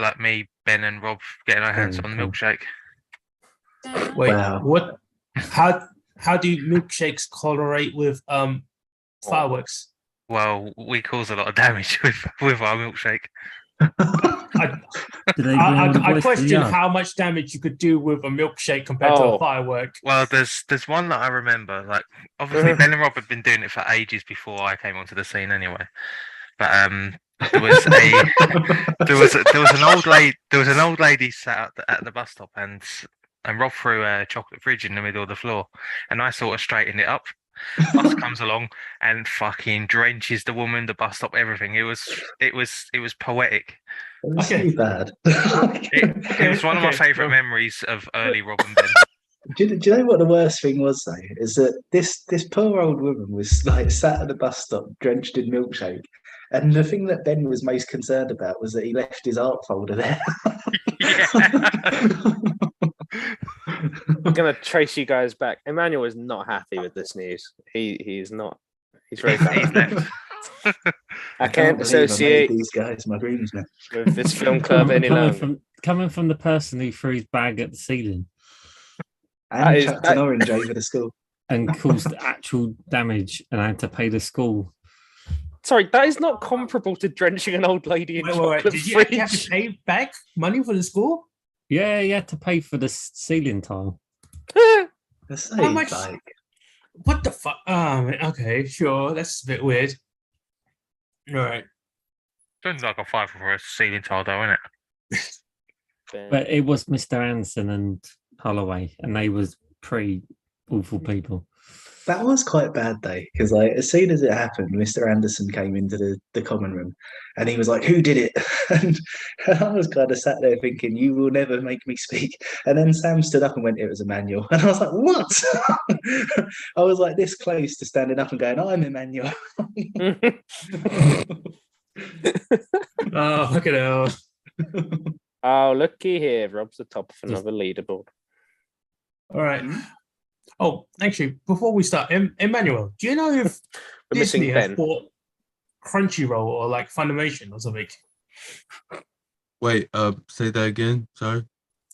like me, Ben, and Rob getting our hands on the Cool. milkshake. Wait, Wow. what? How do milkshakes correlate with fireworks? Well, we cause a lot of damage with our milkshake. I, Do they bring all the I boys to the question yard? how much damage you could do with a milkshake compared to a Oh. firework. Well, there's one that I remember. Like, obviously, Ben and Rob had been doing it for ages before I came onto the scene, anyway. But there was an old lady sat at the bus stop, and Rob threw a chocolate fridge in the middle of the floor, and I sort of straightened it up. Bus comes along and fucking drenches the woman, the bus stop, everything. It was poetic. That's Okay. too bad. It was one of my Okay. favourite memories of early Rob and Ben. Do you know what the worst thing was though? Is that this poor old woman was like sat at the bus stop, drenched in milkshake, and the thing that Ben was most concerned about was that he left his art folder there. I'm gonna trace you guys back. Emmanuel is not happy with this news. He's not. He's very He's bad. left. I can't can't believe I made associate these guys my groomsmen. with this film club any longer. Coming from the person who threw his bag at the ceiling And is- chucked an orange over the school. and caused actual damage and had to pay the school. Sorry, that is not comparable to drenching an old lady in Wait. chocolate Did you actually have to fridge. pay back money for the school? Yeah, you had to pay for the ceiling tile. That's How like, much- What the fuck? Okay, sure. That's a bit weird. All right. Sounds like a fight for a ceiling tile, though, isn't it? But it was Mr. Anderson and Holloway, and they was pretty awful people. that was quite bad though, because like as soon as it happened, Mr. Anderson came into the common room and he was like, "Who did it?" And I was kind of sat there thinking, "You will never make me speak." And then Sam stood up and went, "It was Emmanuel." And I was like, "What?" I was like this close to standing up and going, "I'm Emmanuel." Oh, look at that. Oh, looky here. Rob's the top of another leaderboard. All right. Oh, actually, before we start, Emmanuel, do you know if We're missing Disney has Ben. bought Crunchyroll or like Funimation or something? Wait, say that again. Sorry.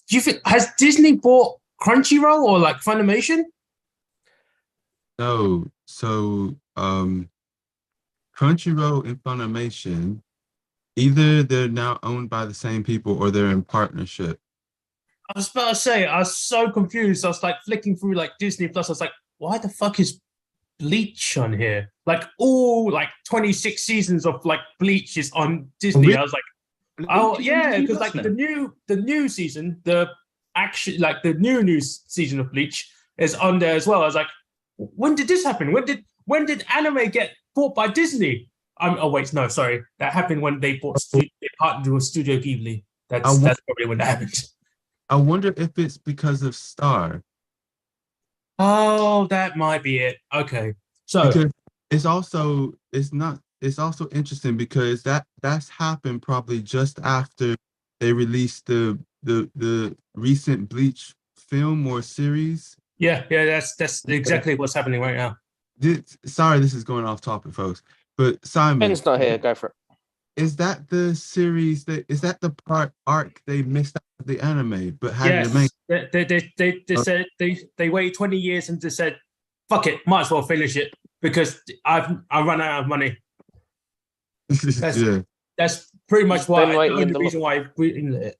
Do you think has Disney bought Crunchyroll or like Funimation? No. So, Crunchyroll and Funimation, either they're now owned by the same people or they're in partnership. I was about to say, I was so confused. I was like flicking through like Disney Plus. I was like, why the fuck is Bleach on here? Like all like 26 seasons of like Bleach is on Disney. Really? I was like, oh yeah, Disney because Plus like now? the new season, the new season of Bleach is on there as well. I was like, when did this happen? When did anime get bought by Disney? Oh wait, no, sorry, that happened when they they partnered with Studio Ghibli. That's probably when that happened. I wonder if it's because of Star. Oh, that might be it. Okay, so Because it's also interesting because that's happened probably just after they released the recent Bleach film or series. yeah, that's exactly what's happening right now. Sorry, this is going off topic, folks. But Simon, Ben's not here. Go for it. is that the series is that the part arc they missed out of the anime but had to make? Yes, they said they waited 20 years and just said, "Fuck it, might as well finish it because I run out of money." Yeah, That's pretty much why Then wait, the only Lindelof. reason why I've written it.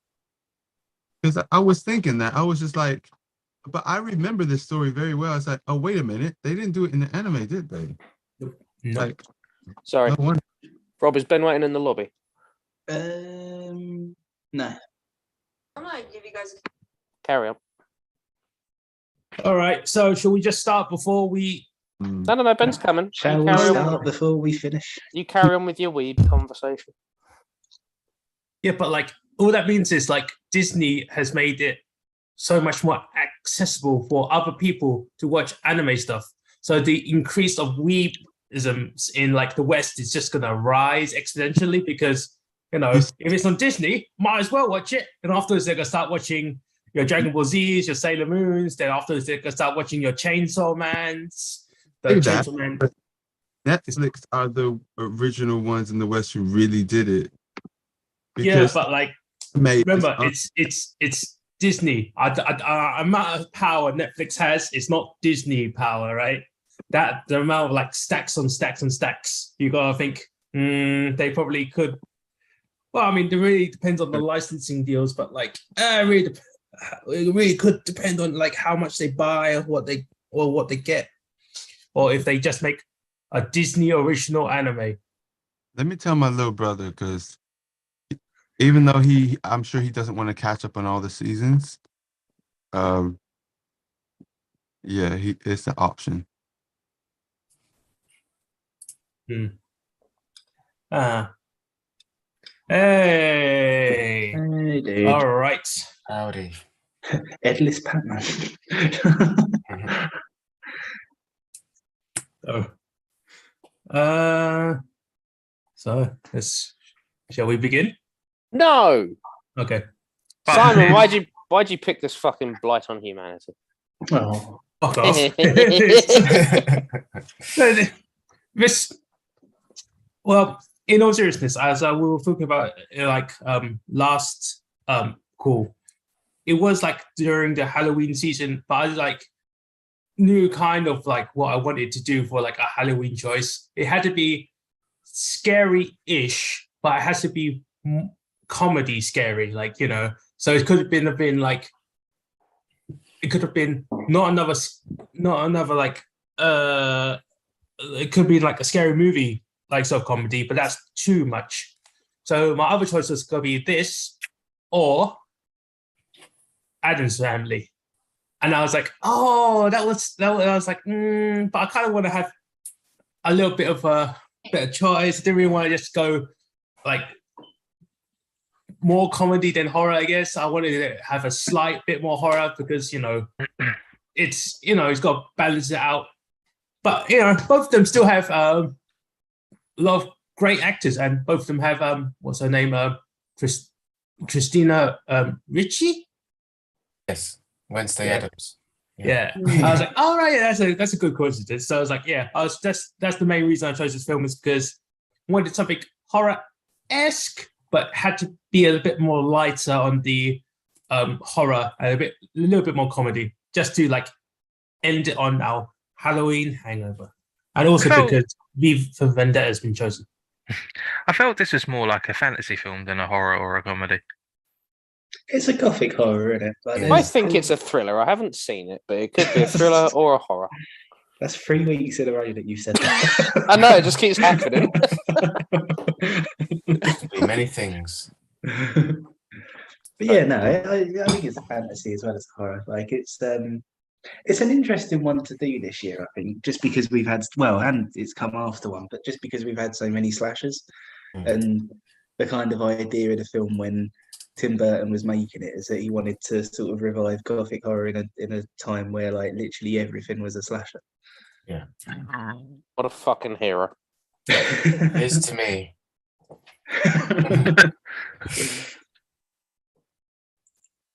because I was thinking that I was just like, but I remember this story very well. It's like, oh wait a minute, they didn't do it in the anime, did they? No, Like, Sorry. no wonder. Rob, is Ben waiting in the lobby? No. I'm gonna give you guys. Carry on. all right. So shall we just start before we? No, Ben's coming. Shall You we carry on. start before we finish? You carry on with your weeb conversation. Yeah, but like all that means is like Disney has made it so much more accessible for other people to watch anime stuff. So the increase of weebisms in like the West is just gonna rise exponentially because if it's on Disney, might as well watch it. And afterwards they're gonna start watching your Dragon Ball Z's, your Sailor Moons. Then afterwards they're gonna start watching your Chainsaw Mans. The Say that, Chainsaw Man. but Netflix are the original ones in the West who really did it. Yeah, Because but like Mate, remember, it's it's Disney. Amount of power Netflix has, it's not Disney power, right? That the amount of like stacks on stacks on stacks. You gotta think they probably could. Well, I mean, it really depends on the licensing deals, but like, it really could depend on like how much they buy or what they get, or if they just make a Disney original anime. let me tell my little brother, because even though I'm sure he doesn't want to catch up on all the seasons. Yeah, it's an option. Hey, Hey, dude. all right. Howdy. Headless Batman. So shall we begin? No, Okay. Simon, why'd you pick this fucking blight on humanity? Oh, Fuck off. This, well, in all seriousness, as we were talking about last call, it was like during the Halloween season, but I like knew kind of like what I wanted to do for like a Halloween choice. It had to be scary-ish, but it has to be comedy scary, like, you know. So it could have been like, it could have been not another like it could be like a scary movie like sort of comedy, but that's too much. So my other choice was gonna be this or Addams Family. And I was like, oh, that was I was like, but I kind of want to have a little bit of a better choice. I didn't really want to just go like more comedy than horror, I guess. I wanted to have a slight bit more horror because, you know, it's got to balance it out. But, you know, both of them still have a lot of great actors, and both of them have, what's her name? Christina Ricci? Yes, Wednesday Yeah. Adams. Yeah. I was like, all right, that's a good coincidence. So I was like, yeah, that's the main reason I chose this film, is because I wanted something horror-esque, but had to be a bit more lighter on the horror and a little bit more comedy, just to like end it on our Halloween hangover. And also because V for Vendetta has been chosen. I felt this was more like a fantasy film than a horror or a comedy. it's a gothic horror, isn't it? Like, Yeah. I think it's a thriller. I haven't seen it, but it could be a thriller or a horror. That's 3 weeks in a row that you said that. I know, it just keeps happening. Be many things. But yeah, no, I think it's a fantasy as well as a horror. Like it's an interesting one to do this year, I think, just because we've had, well, and it's come after one, but just because we've had so many slashers. And the kind of idea of the film when Tim Burton was making it is that he wanted to sort of revive gothic horror in a time where like literally everything was a slasher. Yeah. What a fucking hero. Is to me.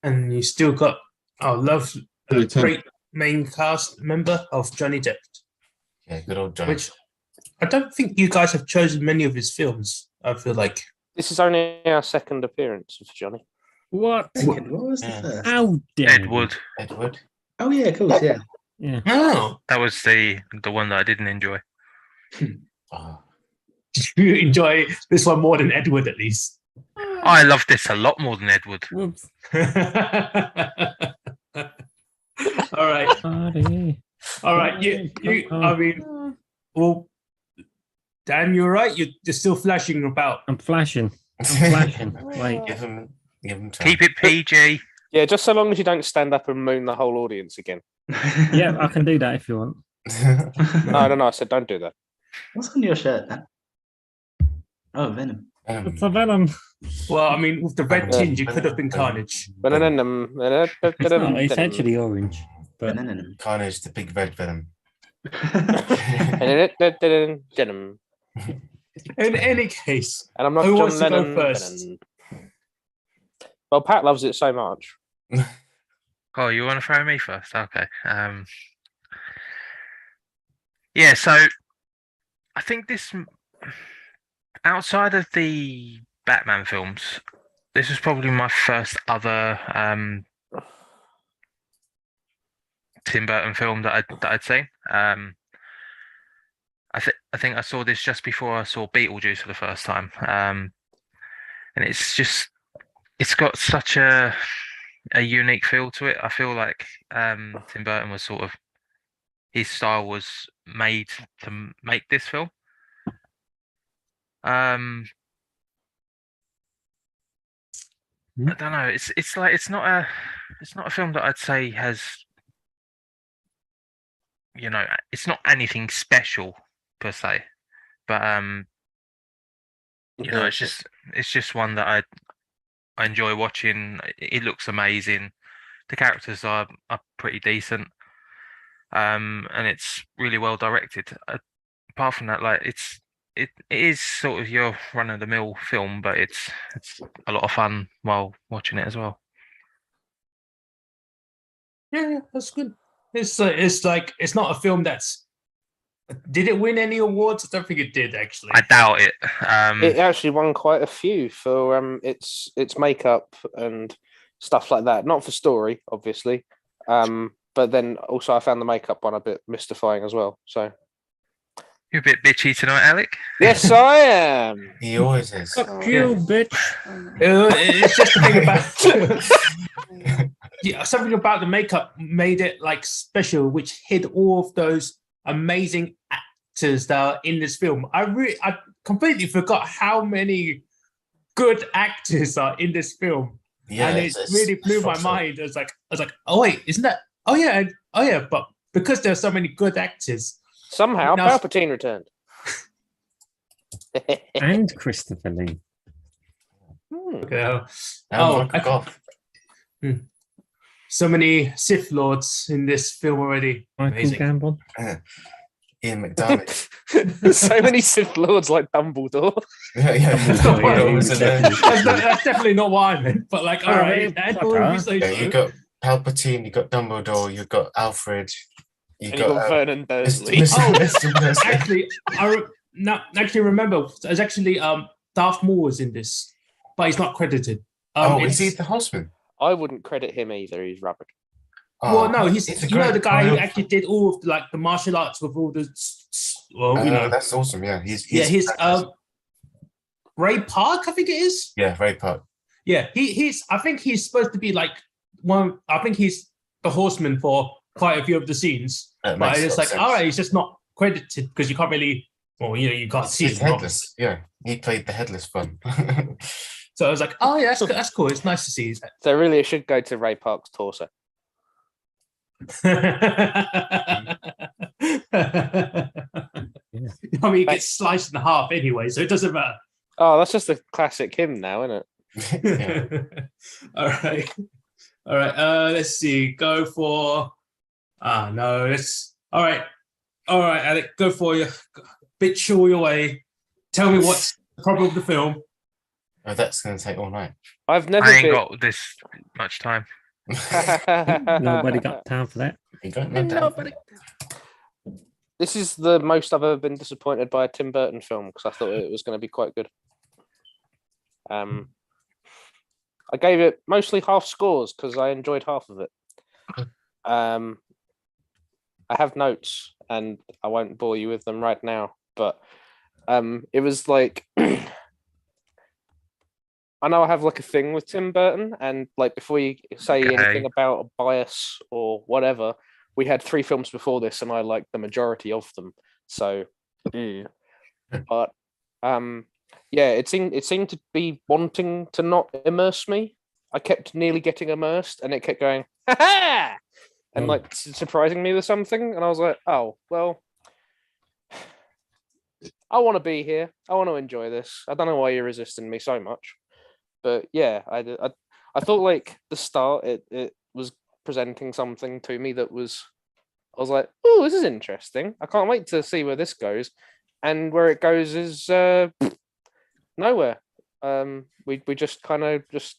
And you still got a Lieutenant. great main cast member of Johnny Depp, Yeah, good old Johnny. which I don't think you guys have chosen many of his films. I feel like. This is only our second appearance of Johnny. What? Second, what was the Yeah. first? How dare you. Edward. Edward. Oh yeah, of course, yeah. Yeah. Oh, That was the one that I didn't enjoy. Oh, you enjoy this one more than Edward, at least. I loved this a lot more than Edward. Whoops. All right, Party. all right. I mean, well, Dan, you're right. You're still flashing about. I'm flashing. I'm flashing. Wait. give him time. Keep it PG. Yeah, just so long as you don't stand up and moon the whole audience again. Yeah, I can do that if you want. No, I said don't do that. What's on your shirt, Dan? Oh, Venom. It's a venom. Well, I mean, with the red tinge, it could have been Carnage. It's not. It's actually orange. But Venom. Carnage, the big red venom. Denim. In any case, And I'm not Who John wants to go Lennon. first? Venom. Well, Pat loves it so much. Oh, you want to throw me first? Okay. Yeah, so I think this, outside of the Batman films, this was probably my first other Tim Burton film that I'd seen. I think I saw this just before I saw Beetlejuice for the first time. And it's got such a unique feel to it. I feel like Tim Burton was sort of, his style was made to make this film. I don't know. It's like it's not a film that I'd say has, it's not anything special per se, but it's just one that I enjoy watching. It looks amazing. The characters are pretty decent, and it's really well directed. Apart from that, like it is sort of your run of the mill film, but it's a lot of fun while watching it as well. Yeah, that's good. It's like it's not a film that's. Did it win any awards? I don't think it did actually. I doubt it. It actually won quite a few for its makeup and stuff like that. Not for story, obviously, but then also I found the makeup one a bit mystifying as well. So You're a bit bitchy tonight, Alec. yes, I am. He always is. Fuck you, bitch. It's just the thing about yeah, something about the makeup made it like special, which hid all of those amazing actors that are in this film. I completely forgot how many good actors are in this film, Yeah, and it really blew my mind. I was like, oh wait, isn't that? Oh yeah, but because there are so many good actors, Somehow Now- Palpatine returned. And Christopher Lee. yeah. Michael Gough. So many Sith Lords in this film already. Michael Amazing. Gambon. Ian McDiarmid. There's so many Sith Lords like Dumbledore. yeah. Yeah, was in there. That's definitely not what I meant, but like, all right, Potter. Yeah, you got Palpatine, you got Dumbledore, you got Alfred, And you got Vernon Dursley. Mr. Dursley. actually, actually remember, there's actually Darth Maul is in this, but he's not credited. Is he the Horseman? I wouldn't credit him either. He's rubbish. Well, no, he's a you know great the guy who triumph. actually did all of like the martial arts with all the That's awesome. Yeah, he's he's Ray Park, I think it is. yeah, Ray Park. Yeah, he's I think he's supposed to be like one. I think he's the horseman for quite a few of the scenes. That But makes a it's lot like, of all sense. right, he's just not credited because you can't really. Well, you can't see He's him. headless. Yeah, he played the headless one. So I was like, oh yeah, that's cool. It's nice to see. So really, it should go to Ray Park's torso. I mean, it gets sliced in half anyway, so it doesn't matter. Oh, that's just a classic hymn now, isn't it? Yeah. All right. Let's see. Go for. No. Let's. All right, Alec. Go for you. Bitch all your way. Tell me what's the problem with the film. Oh, that's going to take all night. I've never I ain't been. got this much time. Nobody got time for that. You got no doubt. This is the most I've ever been disappointed by a Tim Burton film because I thought it was going to be quite good. I gave it mostly half scores because I enjoyed half of it. I have notes and I won't bore you with them right now, but it was like I know I have like a thing with Tim Burton, and like before you say Okay. anything about a bias or whatever, we had 3 films before this, and I liked the majority of them. So, but yeah, it seemed to be wanting to not immerse me. I kept nearly getting immersed, and it kept going, ha ha, and like surprising me with something, and I was like, oh well. I want to be here. I want to enjoy this. I don't know why you're resisting me so much. But yeah, I thought like the start, it was presenting something to me that was, I was like, oh, this is interesting. I can't wait to see where this goes. And where it goes is nowhere. We just kind of just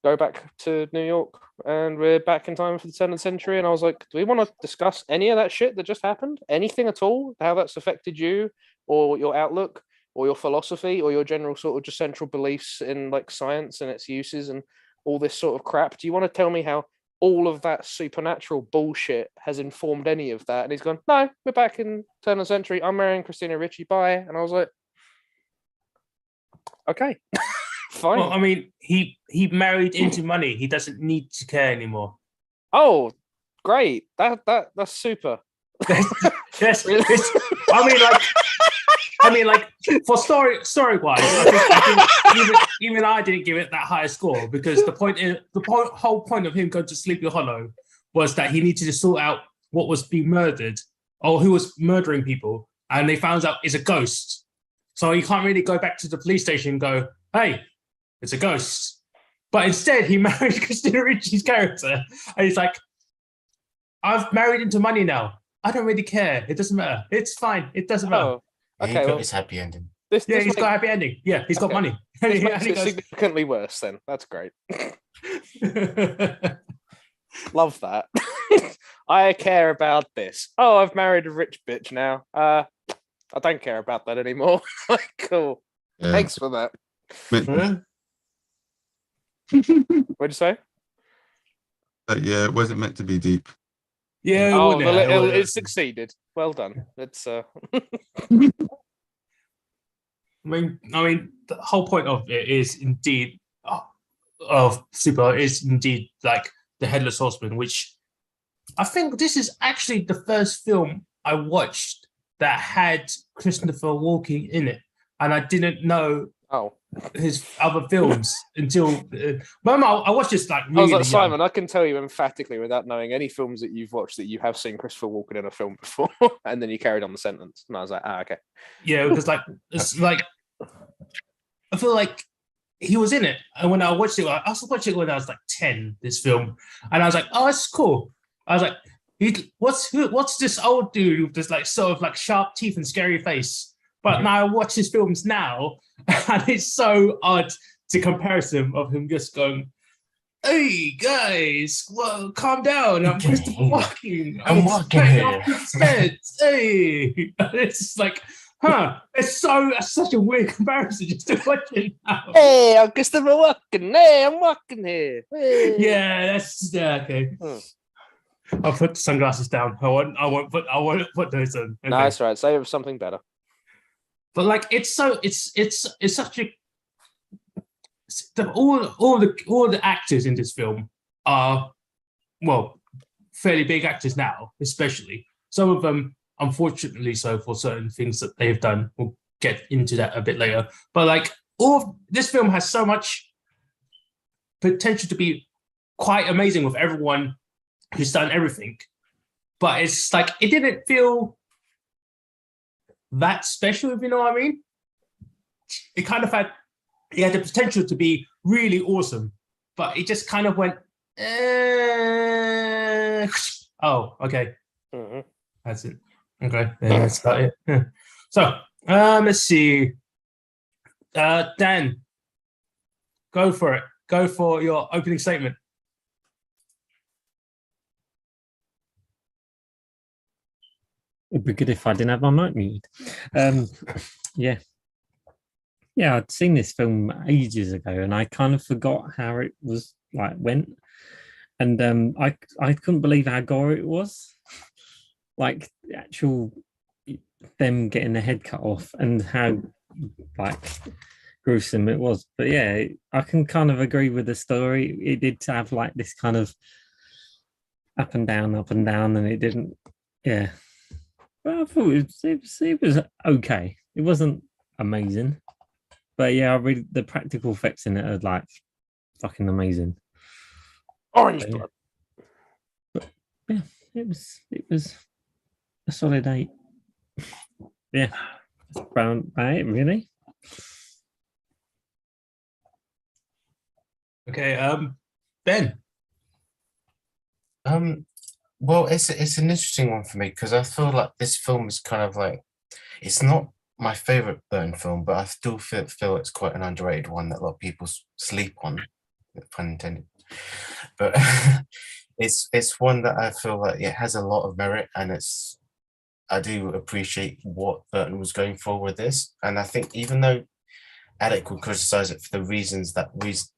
go back to New York and we're back in time for the turn of the century. And I was like, do we want to discuss any of that shit that just happened? Anything at all? How that's affected you or your outlook? or your philosophy, or your general sort of just central beliefs in like science and its uses and all this sort of crap? Do you want to tell me how all of that supernatural bullshit has informed any of that? And he's gone, no, we're back in turn of the century. I'm marrying Christina Ricci. Bye. And I was like, okay, fine. Well, I mean, he married into money. He doesn't need to care anymore. Oh, great. That's super. Yes, Really? I mean, like for story wise, I think even I didn't give it that high a score because whole point of him going to Sleepy Hollow was that he needed to sort out what was being murdered or who was murdering people, and they found out it's a ghost. So he can't really go back to the police station and go, "Hey, it's a ghost." But instead, he married Christina Ricci's character, and he's like, "I've married into money now. I don't really care. It doesn't matter. It's fine. It doesn't matter." Oh, Yeah, he okay. got Well, his happy ending. this Yeah, this he's makes, got a happy ending. Yeah, he's got Okay. money. this And makes he it significantly worse. Then that's great. goes, Love that. I care about this. Oh, I've married a rich bitch now. I don't care about that anymore. Like, cool. Yeah. Thanks for that. huh? What'd you say? Yeah, it wasn't meant to be deep. Yeah. Oh, wouldn't well, it? it, Wouldn't it succeeded. Well done. It's I mean, the whole point of it is indeed of Super is indeed like the Headless Horseman, which I think this is actually the first film I watched that had Christopher Walken in it, and I didn't know oh. his other films until. But I watched this like really I was like, young. Simon, I can tell you emphatically without knowing any films that you've watched that you have seen Christopher Walken in a film before. And then you carried on the sentence. And I was like, okay. Yeah, because like it's like I feel like he was in it, and when I watched it, I also watched it when I was like 10. This film, and I was like, oh, it's cool. I was like, what's this old dude with this like sort of like sharp teeth and scary face? But now I watch his films now, and it's so odd to comparison of him just going, "Hey guys, well, calm down. I'm Christopher Walken. I'm walking straight here." off the steps. Hey," and it's just like, huh? It's such a weird comparison just to watch it now. Hey, I'm Christopher Walken. Hey, I'm walking here. Hey. Yeah, okay. Hmm. I'll put the sunglasses down. I won't put those on. Okay. No, that's right. Save it for something better. But like it's such a all the actors in this film are fairly big actors now, especially some of them unfortunately so for certain things that they've done. We'll get into that a bit later. But like this film has so much potential to be quite amazing with everyone who's done everything. But it's like it didn't feel that special, if you know what I mean. It kind of had the potential to be really awesome, but it just kind of went, oh, okay. Mm-hmm. That's it. Okay, yeah, that's about it. Yeah. So, let's see. Dan, go for it. Go for your opening statement. It'd be good if I didn't have my mic muted. Yeah. Yeah, I'd seen this film ages ago and I kind of forgot how it was went. And I couldn't believe how gory it was. Like the actual them getting their head cut off and how gruesome it was. But yeah, I can kind of agree with the story. It did have like this kind of up and down, and it didn't, yeah. But I thought it was okay. It wasn't amazing. But yeah, the practical effects in it are like fucking amazing. Orange But, blood. yeah, it was a solid 8. Yeah, that's about it, really. Okay, Ben. Well, it's an interesting one for me because I feel like this film is kind of like, it's not my favorite Burton film, but I still feel it's quite an underrated one that a lot of people sleep on, pun intended. But it's one that I feel like it has a lot of merit, and I do appreciate what Burton was going for with this, and I think even though Alec would criticize it for the reasons that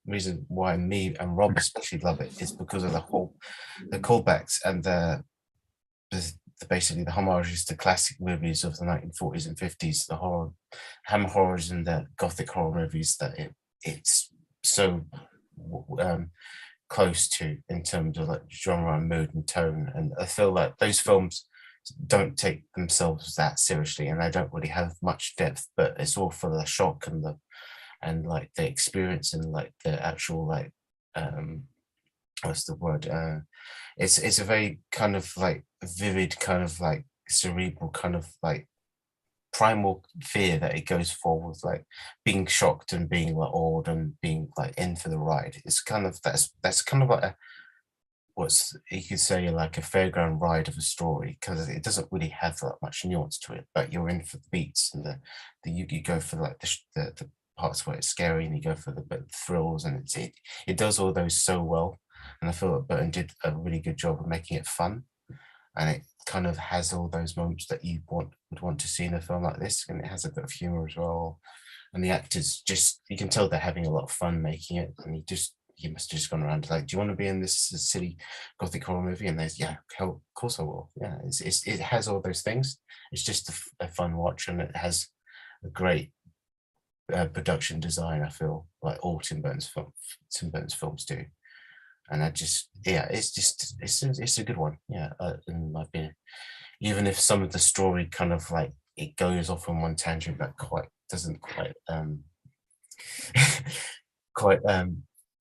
reason why me and Rob especially love it is because of the callbacks and the basically the homages to classic movies of the 1940s and 50s, the Hammer horrors and the Gothic horror movies that it's so close to in terms of like genre and mood and tone. And I feel like those films don't take themselves that seriously, and they don't really have much depth, but it's all for the shock and like the experience and like the actual like what's the word, it's a very kind of like vivid kind of like cerebral kind of like primal fear that it goes for, with like being shocked and being like awed and being like in for the ride. It's kind of that's kind of like a, what's you could say like a fairground ride of a story, because it doesn't really have that much nuance to it, but you're in for the beats and the you go for like the parts where it's scary, and you go for the thrills, and it does all those so well. And I feel that Burton did a really good job of making it fun, and it kind of has all those moments that you would want to see in a film like this, and it has a bit of humor as well. And the actors just, you can tell they're having a lot of fun making it, and he must have just gone around like, do you want to be in this silly Gothic horror movie? And there's, yeah, hell, of course I will. Yeah, it has all those things. It's just a fun watch, and it has a great production design. I feel like all Tim Burton's films do. And I just, yeah, it's a good one. Yeah, in my opinion. Even if some of the story kind of like it goes off on one tangent, but doesn't quite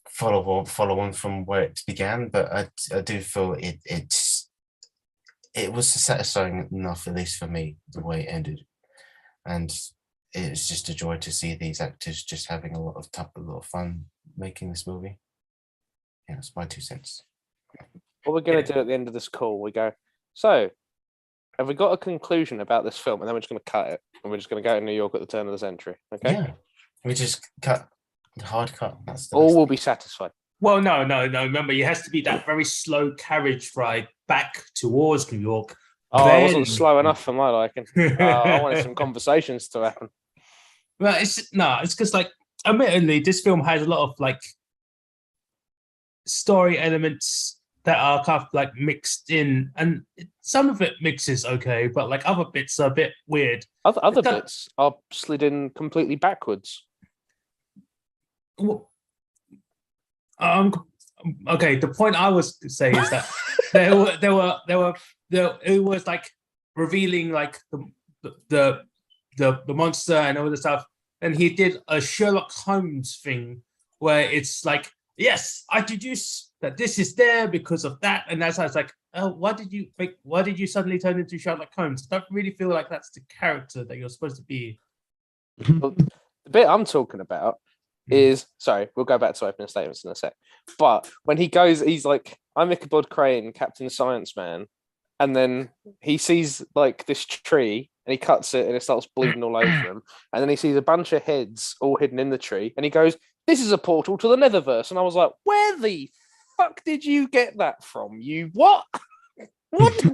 follow on from where it began. But I do feel it was satisfying enough, at least for me, the way it ended. And it's just a joy to see these actors just having a lot of fun making this movie. Yeah, it's my 2 cents. What we're going to do at the end of this call, we go, so have we got a conclusion about this film? And then we're just going to cut it, and we're just going to go to New York at the turn of the century. Okay. Yeah, we just hard cut. That's the All best. will be satisfied. Well, no. Remember, it has to be that very slow carriage ride back towards New York. Oh, I wasn't Then- slow enough for my liking. I wanted some conversations to happen. Well, it's because like, admittedly, this film has a lot of like story elements that are kind of like mixed in, and some of it mixes okay, but like other bits are a bit weird. Other It does- bits are slid in completely backwards. Well, okay, the point I was to say is that it was like revealing like the monster and all the stuff, and he did a Sherlock Holmes thing where it's like, yes, I deduce that this is there because of that, and that's how it's like, oh, why did you suddenly turn into Sherlock Holmes? I don't really feel like that's the character that you're supposed to be. The bit I'm talking about is, sorry, we'll go back to opening statements in a sec. But when he goes, he's like, I'm Ichabod Crane, Captain Science Man. And then he sees like this tree and he cuts it and it starts bleeding all over him. And then he sees a bunch of heads all hidden in the tree. And he goes, this is a portal to the Netherverse. And I was like, where the fuck did you get that from? You what? What?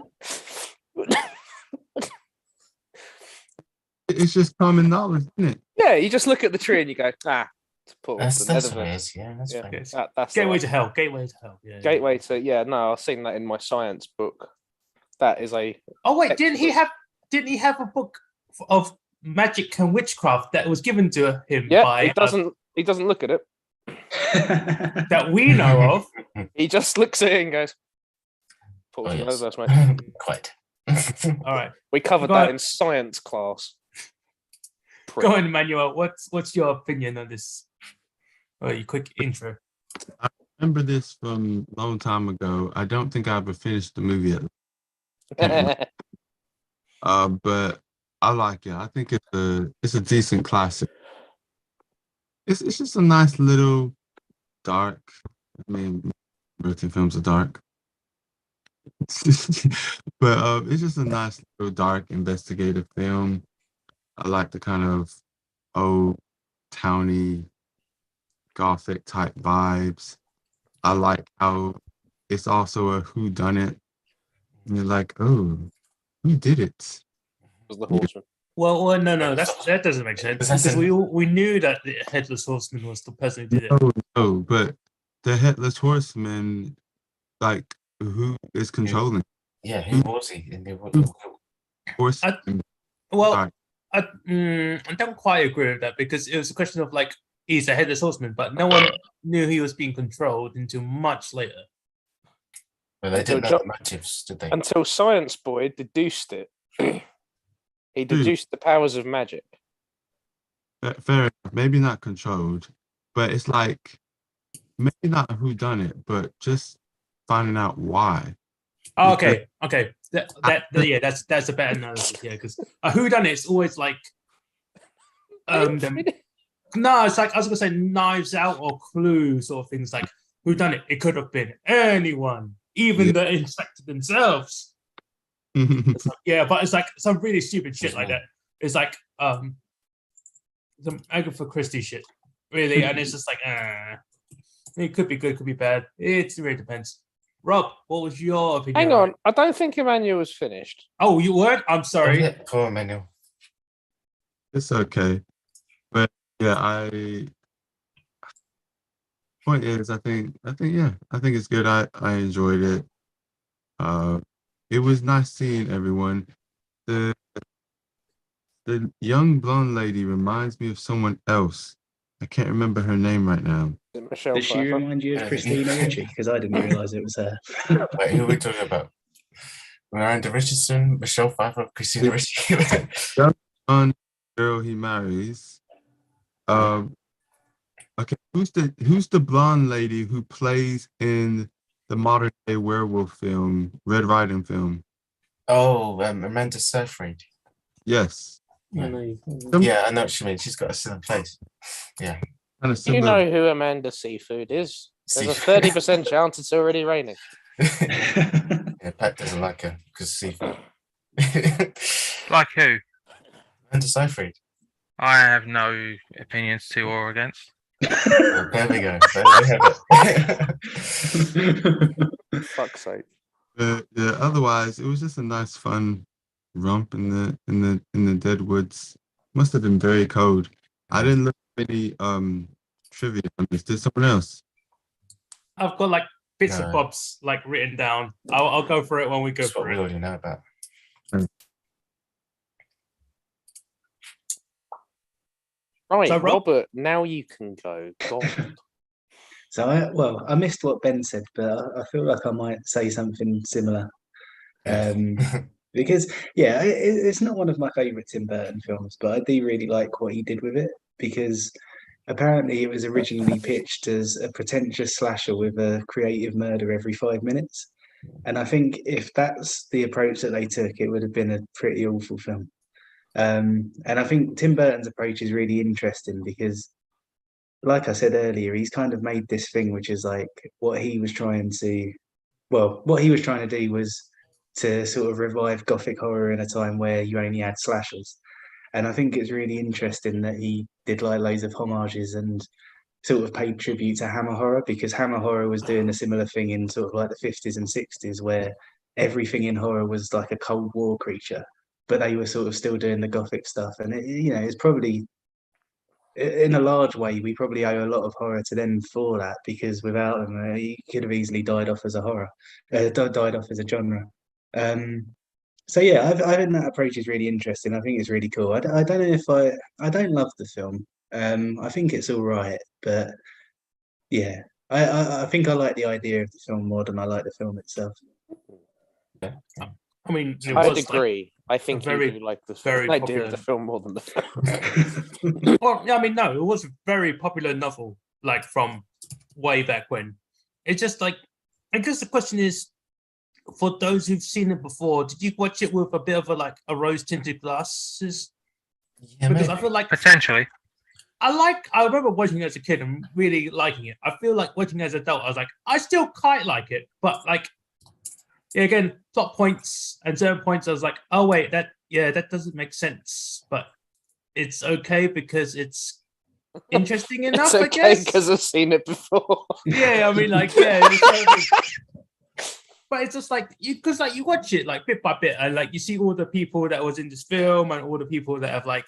It's just common knowledge, isn't it? Yeah, you just look at the tree and you go, it's a portal That's to the what it Netherverse. is. Yeah, that's Yeah, fine. Yes. that's the Gateway one. to Hell. Gateway to Hell. Yeah. Gateway to, yeah, no, I've seen that in my science book. That is a Oh wait, didn't he have a book of magic and witchcraft that was given to him yeah. by He doesn't look at it. that we know of? He just looks at it and goes, Oh, portal to the yes. Netherverse, mate. Quite. All right, We covered Go that on. in science class. go on, Emmanuel. What's your opinion on this? Oh, you quick intro. Remember this from a long time ago. I don't think I ever finished the movie yet. But I like it. I think it's a decent classic. It's just a nice little dark. I mean, Burton films are dark. But it's just a nice little dark investigative film. I like the kind of old towny gothic type vibes. I like how it's also a whodunit. And you're like, oh, who did it? Was the horseman? Well, no, that doesn't make sense But that's because an- we knew that the headless horseman was the person who did it. No, but the headless horseman, like, who is controlling Yeah, who was he? And horse? I- Well, Alright. I don't quite agree with that because it was a question of like he's a headless horseman, but no one knew he was being controlled until much later. Well, they didn't know Until the motives, did they? Until Science Boy deduced it. He deduced the powers of magic. Fair enough. Maybe not controlled, but it's like maybe not who done it, but just finding out why. Oh, okay. That's a better analysis. Yeah, because who done it? It's always like no, it's like I was gonna say Knives Out or Clue sort of things. Like who done it? It could have been anyone, even the inspector themselves. It's like, yeah, but it's like some really stupid shit like that. It's like some Agatha Christie shit, really, and it's just like it could be good, could be bad. It really depends. Rob, what was your opinion? Hang on, I don't think Emmanuel was finished. Oh, you weren't? I'm sorry. Yeah, come on, Manuel. It's okay, but yeah, point is, I think it's good. I enjoyed it. It was nice seeing everyone. The young blonde lady reminds me of someone else. I can't remember her name right now. Is it Michelle Does she Pfeiffer? remind you of Christina Ricci? Because I didn't realise it was her. Wait, who are we talking about? Miranda Richardson, Michelle Pfeiffer, Christina Ricci. Blonde girl he marries. Okay, who's the blonde lady who plays in the modern day werewolf film, Red Riding film? Oh, Amanda Seyfried. Yes, I know. Yeah, I know what she means. She's got a similar face. Yeah. kind of Do you similar. know who Amanda Seafood is? There's a Seafood. 30% chance it's already raining. Yeah, Pat doesn't like her because seafood. Like who? Amanda Seyfried. I have no opinions to or against. Oh, there we go. There we have it. Fuck's sake. Yeah, otherwise, it was just a nice, fun romp in the dead woods. Must have been very cold. I didn't look at any trivia on this. Did someone else? I've got like bits No. and bobs like written down. I'll go for it when we go That's what for we it. already know about. Right, So, Rob- Robert, now you can go. God. So I missed what Ben said, but I feel like I might say something similar. Because yeah, it's not one of my favorite Tim Burton films, but I do really like what he did with it because apparently it was originally pitched as a pretentious slasher with a creative murder every 5 minutes. And I think if that's the approach that they took, it would have been a pretty awful film. And I think Tim Burton's approach is really interesting because, like I said earlier, he's kind of made this thing which is like what he was trying to do was to sort of revive Gothic horror in a time where you only had slashers. And I think it's really interesting that he did like loads of homages and sort of paid tribute to Hammer horror because Hammer horror was doing a similar thing in sort of like the 50s and 60s where everything in horror was like a Cold War creature, but they were sort of still doing the Gothic stuff. And it's probably in a large way, we probably owe a lot of horror to them for that because without them, he could have easily died off as a died off as a genre. So yeah, I think that approach is really interesting. I think it's really cool. I don't know if I don't love the film. I think it's all right, but yeah, I think I like the idea of the film more than I like the film itself. I mean, it I'd was, like, agree. I think very- you do like the very idea popular- of the film more than the film. well, I mean, no, it was a very popular novel, like from way back when. It's just like, I guess the question is, for those who've seen it before, did you watch it with a bit of a rose-tinted glasses? Yeah, Because maybe. I feel like Potentially. I remember watching it as a kid and really liking it. I feel like watching it as an adult, I was like, I still quite like it, but like, yeah, again, plot points and certain points, I was like, oh wait, that doesn't make sense, but it's okay because it's interesting enough, It's I okay guess. because I've seen it before. Yeah, I mean, like, yeah. it's sort of- but it's just like because like you watch it like bit by bit, and like you see all the people that was in this film and all the people that have like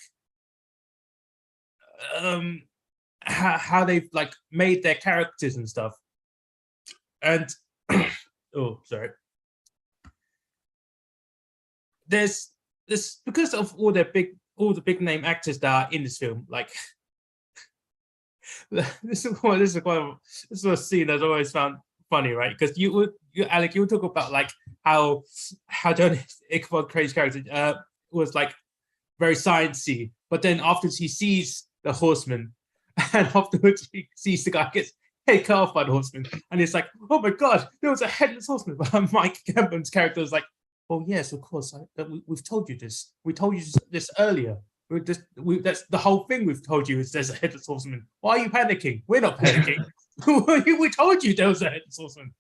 how they've like made their characters and stuff. And oh, sorry. There's this because of all the big name actors that are in this film. Like this is a scene that's always found funny, right? Because Alec, you talk about like how John Ichabod Crane's character was like very sciencey, but then afterwards he sees the horseman, and afterwards he sees the guy gets head cut off by the horseman, and it's like, oh my god, there was a headless horseman. But Mike Gambon's character is like, oh yes, of course, we've told you this. We told you this earlier. That's the whole thing we've told you is there's a headless horseman. Why are you panicking? We're not panicking. We told you there was a headless horseman.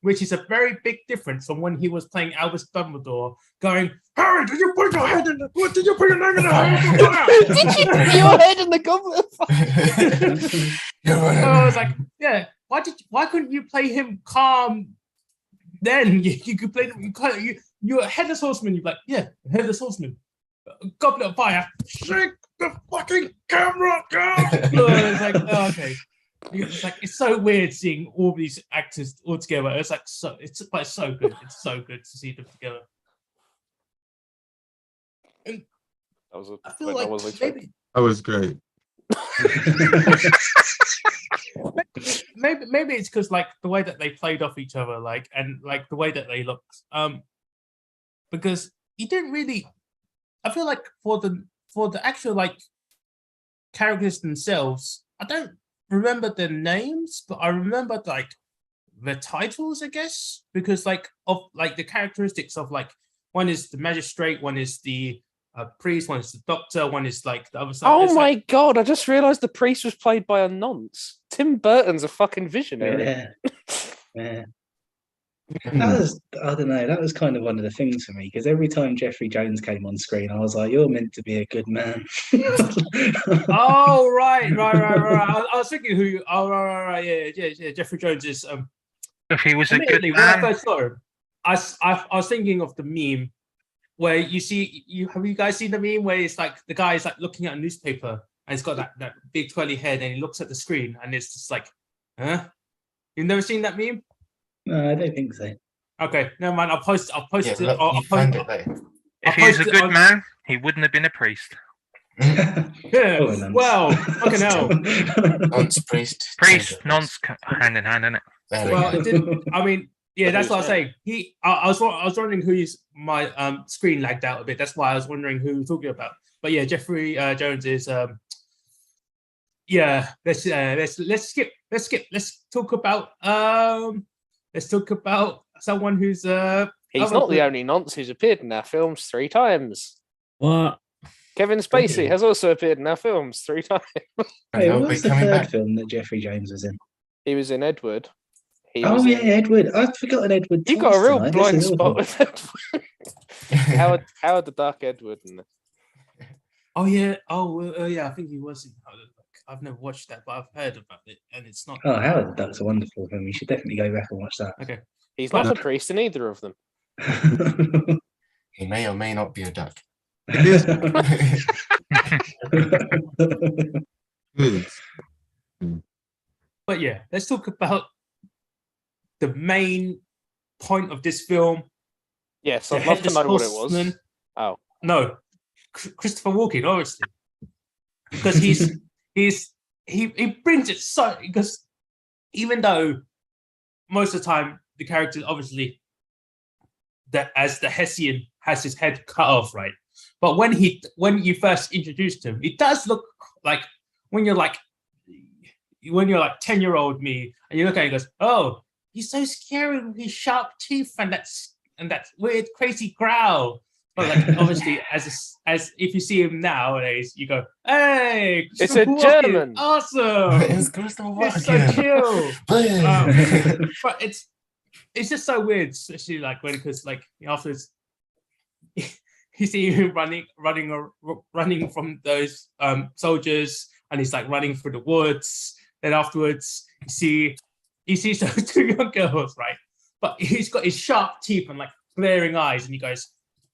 Which is a very big difference from when he was playing Albus Dumbledore, going, Harry, did you put your head in the did you put your name in the Did you put your head in the goblet? I was like, yeah, why couldn't you play him calm then? You could play you're a headless horseman, you're like, yeah, headless horseman. Goblet of fire, shake the fucking camera, go! It's like, oh, okay. It's like it's so weird seeing all these actors all together. It's like it's so good. It's so good to see them together. And I feel like that was great. maybe it's because like the way that they played off each other, like and like the way that they looked. Because you didn't really. I feel like for the actual like characters themselves, I don't remember their names, but I remember like the titles, I guess, because like of like the characteristics of like one is the magistrate, one is the priest, one is the doctor, one is like the other side. Oh my god! I just realised the priest was played by a nonce. Tim Burton's a fucking visionary. Yeah. That was, I don't know, that was kind of one of the things for me, because every time Jeffrey Jones came on screen, I was like, you're meant to be a good man. Oh, right. I was thinking who you, right. Yeah. Jeffrey Jones is, if he was a good when man. I first saw him, I was thinking of the meme where have you guys seen the meme where it's like the guy is like looking at a newspaper and he's got that big twirly head and he looks at the screen and it's just like, huh? You've never seen that meme? No, I don't think so. Okay, never mind. I'll post it. If he was a good man, he wouldn't have been a priest. Yeah. Oh, well, fucking hell. Nonce priest. Priest, nonce, hand in hand, innit? Well, it didn't. I mean, yeah, that's what I was saying. I was wondering who my screen lagged out a bit. That's why I was wondering who we were talking about. But yeah, Jeffrey Jones is. Yeah, let's skip. Let's talk about someone who's He's not the only nonce who's appeared in our films 3 times. What? Kevin Spacey has also appeared in our films 3 times. Hey, what was the third film that Jeffrey Jones was in? He was in Edward. Edward. I've forgotten Edward. You got a real blind spot with Edward. Howard the Duck Edward. Oh yeah. Yeah. I think he was in Howard the Duck. I've never watched that, but I've heard about it, and it's not. Oh, Howard the Duck's a wonderful film. You should definitely go back and watch that. Okay. He's not a priest in either of them. He may or may not be a duck. Good. But yeah, let's talk about the main point of this film. Yes, I'd love to know what it was. Oh no, Christopher Walken, obviously, because he brings it so, because even though most of the time the character obviously that as the Hessian has his head cut off, right? But when you first introduced him, it does look like when you're like 10-year-old me and you look at it and goes, oh, he's so scary with his sharp teeth and that weird crazy growl. But like obviously as if you see him nowadays, you go, hey, it's a German. Awesome. It's Christopher Walken. It's so chill. But it's just so weird, especially like because like afterwards you see him running from those soldiers, and he's like running through the woods. Then afterwards, you see those 2 young girls, right? but he's got his sharp teeth and like glaring eyes, and he goes,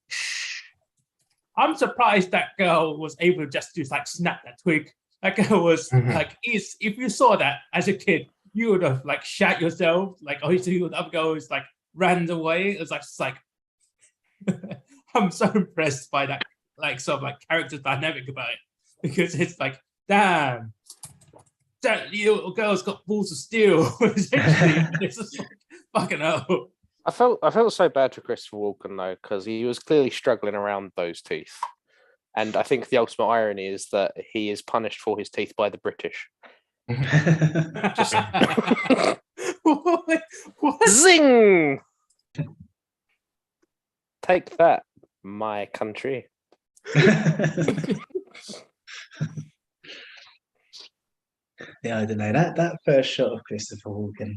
"Shh." I'm surprised that girl was able to just like snap that twig. That girl was like, if you saw that as a kid, you would have like shat yourself. Like, oh, you see the other girl was like ran away. It's like I'm so impressed by that, like sort of like character dynamic about it, because it's like, damn, that little girl's got balls of steel. Essentially, it's just like, fucking hell. I felt so bad for Christopher Walken though, because he was clearly struggling around those teeth. And I think the ultimate irony is that he is punished for his teeth by the British. Just What? zing! Take that, my country. Yeah, I don't know. That first shot of Christopher Walken.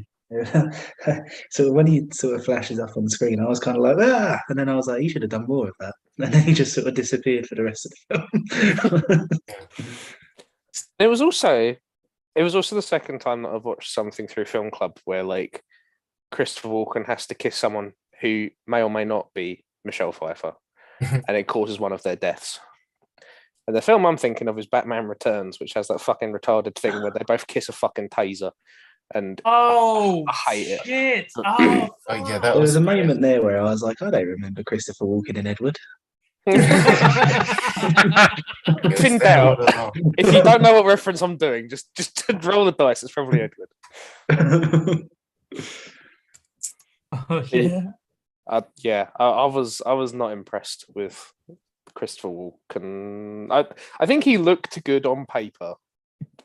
So when he sort of flashes up on the screen, I was kind of like, ah, and then I was like, he should have done more of that. And then he just sort of disappeared for the rest of the film. It was also the second time that I've watched something through Film Club where like Christopher Walken has to kiss someone who may or may not be Michelle Pfeiffer, and it causes one of their deaths. And the film I'm thinking of is Batman Returns, which has that fucking retarded thing where they both kiss a fucking taser. And Oh, I hate it. shit. Oh yeah, that There was was a moment there where I was like, I don't remember Christopher Walken in Edward. it's In there all doubt, along. if you don't know what reference I'm doing, just roll the dice. It's probably Edward. Oh, yeah. I was not impressed with Christopher Walken. I think he looked good on paper,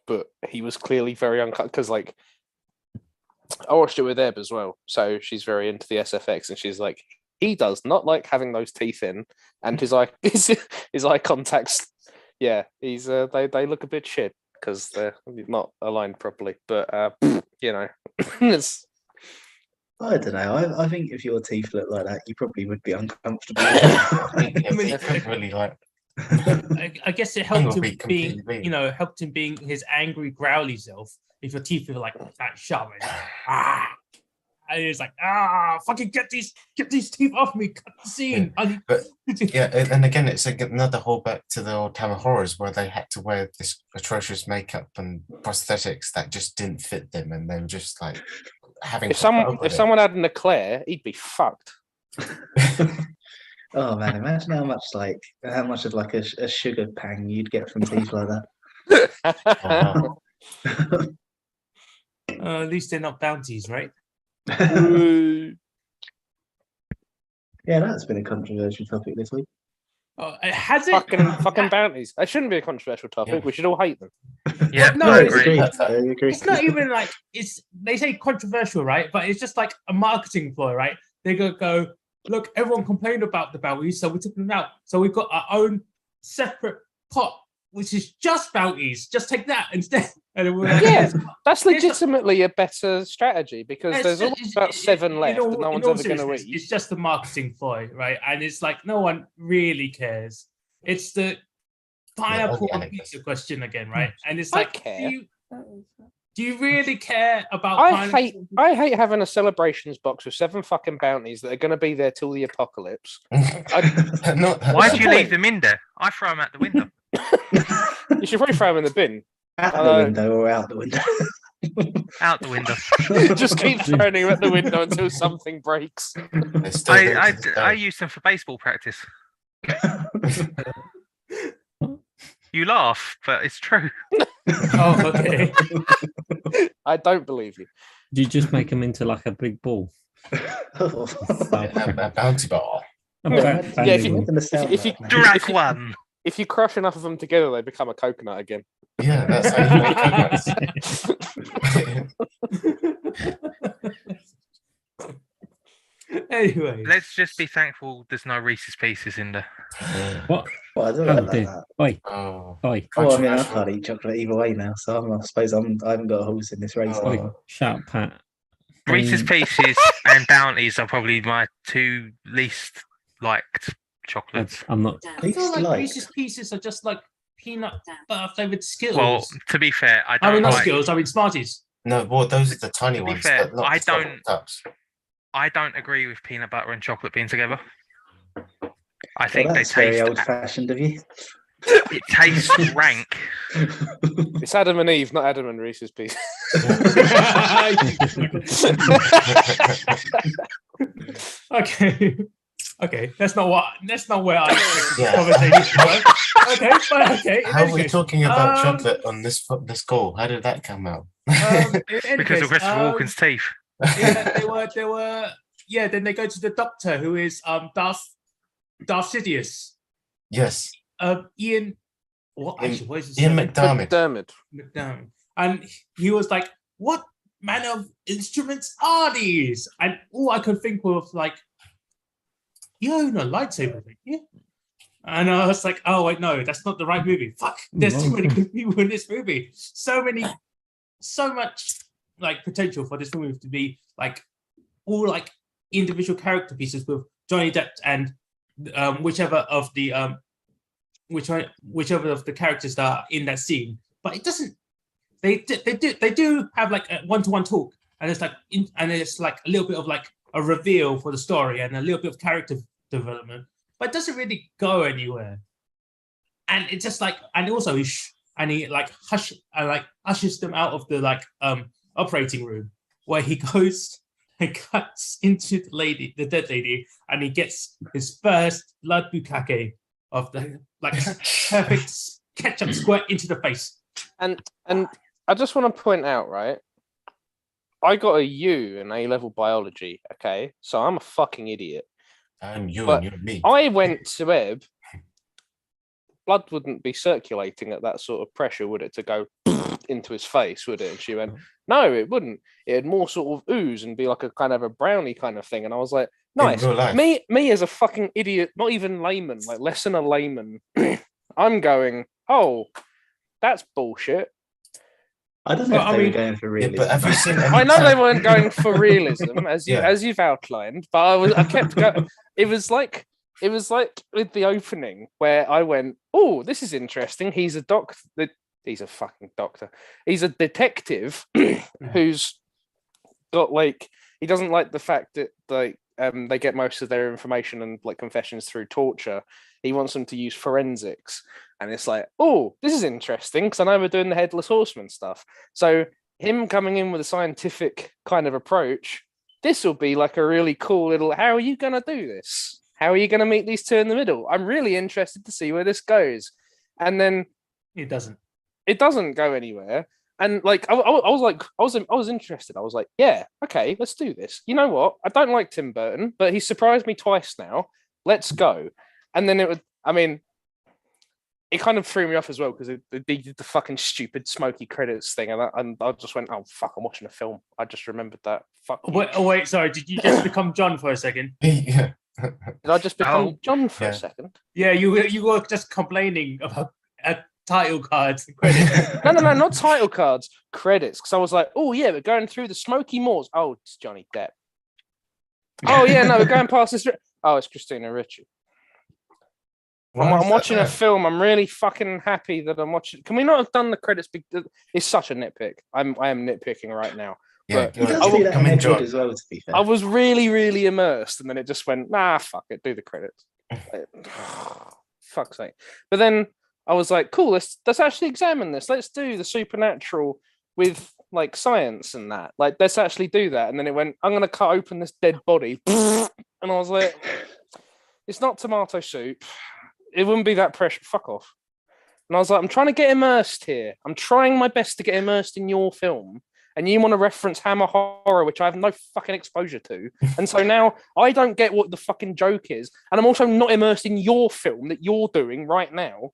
but he was clearly very uncut because like I watched it with Eb as well, so she's very into the SFX, and she's like, he does not like having those teeth in, and his eye his eye contacts. Yeah, he's they look a bit shit because they're not aligned properly. But you know, it's I don't know. I think if your teeth look like that, you probably would be uncomfortable. I mean, really like. I guess it Mine helped will him be completely being, green. helped him being his angry, growly self. If your teeth were like that sharp, and he's like, fucking get these teeth off me, cut the scene. But yeah, and again, it's like another callback to the old time of horrors where they had to wear this atrocious makeup and prosthetics that just didn't fit them, and they were just like having. if someone had an eclair, he'd be fucked. Oh man, imagine how much of like a sugar pang you'd get from teeth like that. At least they're not bounties, right? Yeah, that's been a controversial topic this week. Oh, has it? fucking bounties. That shouldn't be a controversial topic. Yeah. We should all hate them. Yeah, No, I it's- agree. I agree. It's not even like they say controversial, right? But it's just like a marketing ploy, right? They go, look, everyone complained about the bounties, so we took them out. So we've got our own separate pot, which is just bounties. Just take that instead. And then we're like, Yeah, it's- that's legitimately a better strategy because it's there's just- only about 7 left in all- and no in one's all ever going to seriousness, eat. It's just a marketing ploy, right? And it's like no one really cares. It's the pineapple only on Alex pizza question again, right? And it's I like, care. do you really care about? I hate having a celebrations box with 7 fucking bounties that are going to be there till the apocalypse. Why do you leave them in there? I throw them out the window. You should probably throw them in the bin. Out I the know. window or out the window. Out the window. Just keep throwing them at the window until something breaks. I use them for baseball practice. You laugh, but it's true. Oh, okay. I don't believe you. Do you just make them into like a big ball? a bounty bar. Yeah, if you- if you- Drag one. If you crush enough of them together, they become a coconut again. Yeah, that's how you make coconuts. Anyway, Let's just be thankful there's no Reese's Pieces in there. What? Well, I don't Oh, know about dear. that. Oi, Oh, oi, Well, I mean, I controversial. can't eat chocolate either way now, so I suppose I haven't got a horse in this race. Oh. oi. Shout, Pat. Reese's Um, Pieces and Bounties are probably my 2 least liked chocolates. I'm not. I feel like Like- Reese's Pieces are just like peanut butter flavored Skittles. Well, to be fair, I I don't mean, not like. Skittles. I mean Smarties. No, well, those are the tiny To be ones. fair, but not I the Starbucks don't- cups. I don't agree with peanut butter and chocolate being together. I Well, think they that's very taste. old-fashioned of you. It tastes rank. It's Adam and Eve, not Adam and Reese's Pieces. Okay. Okay. That's not where I expected Yeah. this conversation to go. Okay, but okay. in How any are we case, talking about um, chocolate on this call? How did that come out? in any Because case, of Christopher Walken's teeth. yeah, they were. Yeah, then they go to the doctor, who is Darth Sidious. Yes, Ian. What? Ian- Actually, what is his Ian surname? McDermott. McDermott. McDermott. And he was like, "What manner of instruments are these?" And all I could think was like, "You own a lightsaber, don't you?" And I was like, "Oh wait, no, that's not the right movie. Fuck! There's too many good people in this movie. So much like potential for this movie to be like all like individual character pieces with Johnny Depp and whichever of the characters that are in that scene. But it doesn't. They do have like a one-to-one talk, and it's like a little bit of like a reveal for the story and a little bit of character development, but it doesn't really go anywhere. And it's just like, and also he like ushers them out of the like operating room, where he goes and cuts into the dead lady, and he gets his first blood bukkake of the like perfect ketchup squirt into the face. And I just want to point out, right? I got a U in A-level biology, okay? So I'm a fucking idiot. I'm you But and you're me. I went to Ebb. Blood wouldn't be circulating at that sort of pressure, would it, to go into his face, would it? And she went, no, it wouldn't. It'd more sort of ooze and be like a kind of a brownie kind of thing. And I was like, nice. real life. Me as a fucking idiot, not even layman, like less than a layman, I'm going, oh, that's bullshit. I don't know Well, if I they were mean- going for Yeah, realism. but have you seen? I know they weren't going for realism, as Yeah. you've outlined, but I kept going. It was like with the opening where I went, "Oh, this is interesting." He's a doctor. He's a fucking doctor. He's a detective who's got like he doesn't like the fact that they get most of their information and like confessions through torture. He wants them to use forensics, and it's like, oh, this is interesting because I know we're doing the headless horseman stuff. So him coming in with a scientific kind of approach, this will be like a really cool little. How are you going to do this? How are you going to meet these two in the middle? I'm really interested to see where this goes. And then It doesn't. it doesn't go anywhere. And like I was interested. I was like, yeah, okay, let's do this. You know what? I don't like Tim Burton, but he surprised me twice now. Let's go. And then it kind of threw me off as well because they did the fucking stupid smoky credits thing, and I just went, oh fuck, I'm watching a film. I just remembered that. Fuck. You. Wait, sorry. Did you just become John for a second? Yeah. Did I just become Oh, John for yeah. a second? Yeah, you were just complaining about title cards and credits. No, not title cards, credits. Because I was like, oh yeah, we're going through the smoky moors. Oh, it's Johnny Depp. Oh yeah, no, we're going past this. Oh, it's Christina Ricci. I'm watching a film. I'm really fucking happy that I'm watching. Can we not have done the credits? It's such a nitpick. I am nitpicking right now. Yeah, But He does I do will- that come in in, Edward John. as well, to be fair. I was really, really immersed, and then it just went, nah, fuck it, do the credits. Fuck's sake. But then I was like, cool, let's actually examine this. Let's do the supernatural with like science and that. Like, let's actually do that. And then it went, I'm gonna cut open this dead body. And I was like, it's not tomato soup. It wouldn't be that pressure. Fuck off. And I was like, I'm trying to get immersed here. I'm trying my best to get immersed in your film. And you want to reference Hammer Horror, which I have no fucking exposure to. And so now I don't get what the fucking joke is. And I'm also not immersed in your film that you're doing right now.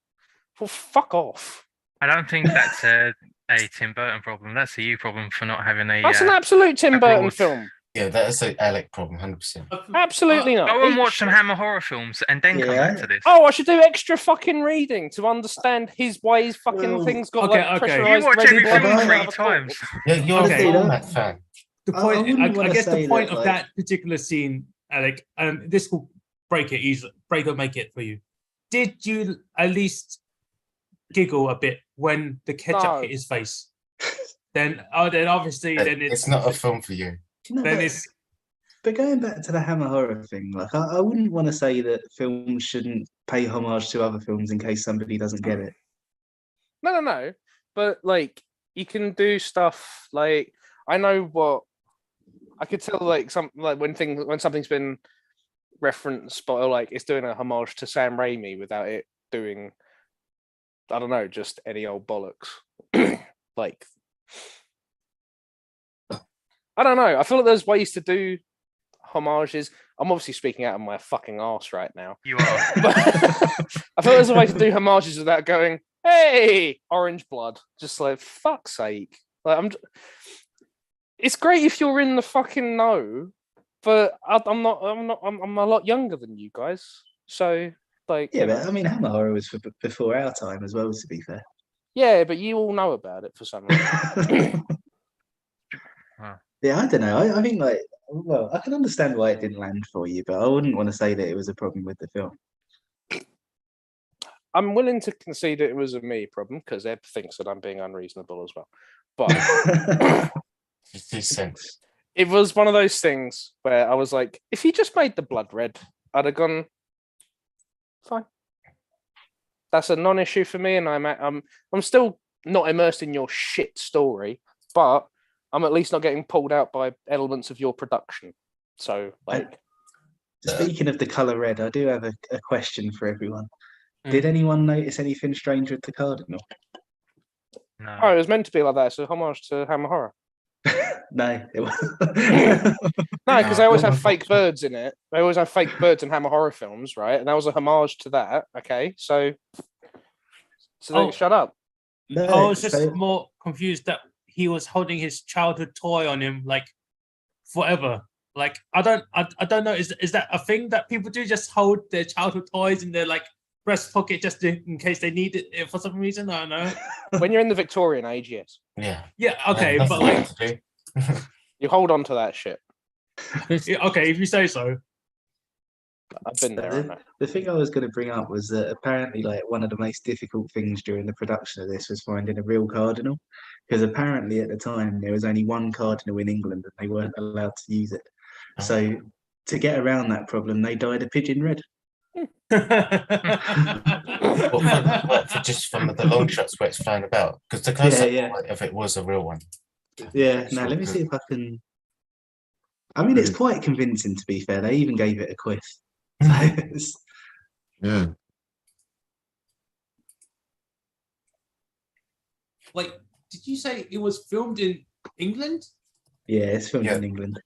Well, fuck off. I don't think that's a Tim Burton problem. That's a you problem for not having a. That's an absolute Tim Burton abroad. film. Yeah, that is an Alec problem, 100%. Absolutely not. Go and Eat watch some shit. Hammer horror films and then come back Yeah. to this. Oh, I should do extra fucking reading to understand why his fucking Well, things got okay, like okay. pressurized. You watch ready every blood film coming three out of a times. corpse. Yeah, you're Okay. the format fan. The I point, wouldn't I wanna guess the say point that, of like- that particular scene, Alec, this will break or make it for you. Did you at least giggle a bit when the ketchup No. hit his face? Then obviously, then It's not a film for you. No, then but it's But going back to the Hammer horror thing, like I wouldn't want to say that films shouldn't pay homage to other films in case somebody doesn't get it. No. But like, you can do stuff like I know what I could tell. Like when something's been referenced, but like it's doing a homage to Sam Raimi without it doing, I don't know, just any old bollocks. Like, I don't know. I feel like there's ways to do homages. I'm obviously speaking out of my fucking arse right now. You are. But I feel there's a way to do homages without going, "Hey, Orange Blood!" Just like, fuck's sake. Like, it's great if you're in the fucking know, but I'm not. I'm a lot younger than you guys, so like. Yeah, but I mean, Hammer horror was before our time as well. To be fair. Yeah, but you all know about it for some reason. Yeah, I don't know. I think like, well, I can understand why it didn't land for you, but I wouldn't want to say that it was a problem with the film. I'm willing to concede that it was a me problem because Eb thinks that I'm being unreasonable as well. But it was one of those things where I was like, if you just made the blood red, I'd have gone fine. That's a non-issue for me, and I'm still not immersed in your shit story, but I'm at least not getting pulled out by elements of your production. So, like, speaking of the color red, I do have a question for everyone. Did anyone notice anything strange with the cardinal? No. Oh, it was meant to be like that. It's a homage to Hammer Horror. No, it was. No, because they always have fake birds in it. They always have fake birds in Hammer Horror films, right? And that was a homage to that. Okay, so shut up. No, I was just so- more confused that he was holding his childhood toy on him like forever. Like I don't know. Is that a thing that people do? Just hold their childhood toys in their like breast pocket just in case they need it for some reason? I don't know. When you're in the Victorian age, yes. Yeah. Yeah. Okay, Yeah, but nothing like, to do. You hold on to that shit. yeah, okay, if you say so. I've been there. I know. The thing I was going to bring up was that apparently, like, one of the most difficult things during the production of this was finding a real cardinal, because apparently at the time there was only one cardinal in England and they weren't allowed to use it. So to get around that problem, they dyed a pigeon red. For just from the long shots where it's flying about, because the concept of it was a real one. Yeah. Now let me see if I can. I mean, it's quite convincing, to be fair. They even gave it a quiz. So Yeah. Wait, did you say it was filmed in England? yeah, it's filmed Yeah. in England.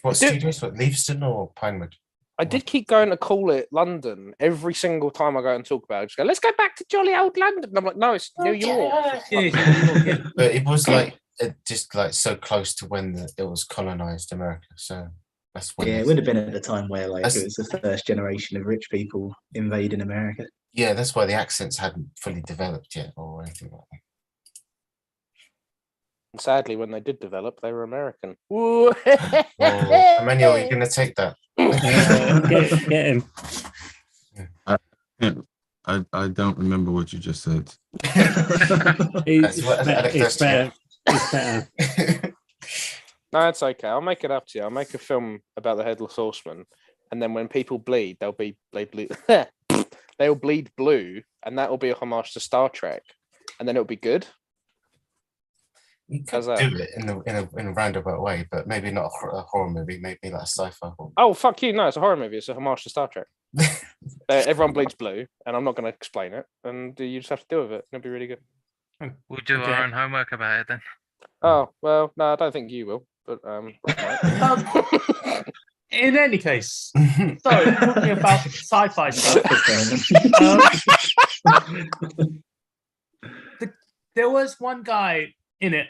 What studios? What, Leavesden or Pinewood? I did keep going to call it London every single time I go and talk about it. Just go, let's go back to jolly old London. And I'm like, no, it's New York. Yeah. But it was like just like so close to when it was colonized America. So that's when. Yeah, it would have been at the time where, like, That's- it was the first generation of rich people invading America. Yeah, that's why the accents hadn't fully developed yet, or anything like that. And sadly, when they did develop, they were American. Ooh. Emmanuel, you're going to take that. Get him. I don't remember what you just said. It's what- it's better. It's better. No, it's okay. I'll make it up to you. I'll make a film about the Headless Horseman, and then when people bleed, they'll bleed they'll bleed blue, and that will be a homage to Star Trek, and then it'll be good. You could How's that? do it in a roundabout way, but maybe not a horror movie, maybe like a sci-fi horror. Oh, fuck you. No, it's a horror movie. It's a homage to Star Trek. Everyone bleeds blue, and I'm not going to explain it, and you just have to deal with it. It'll be really good. We'll do Okay. our own homework about it then. Oh, well, no, I don't think you will, but In any case, so talking about sci-fi stuff, there was one guy in it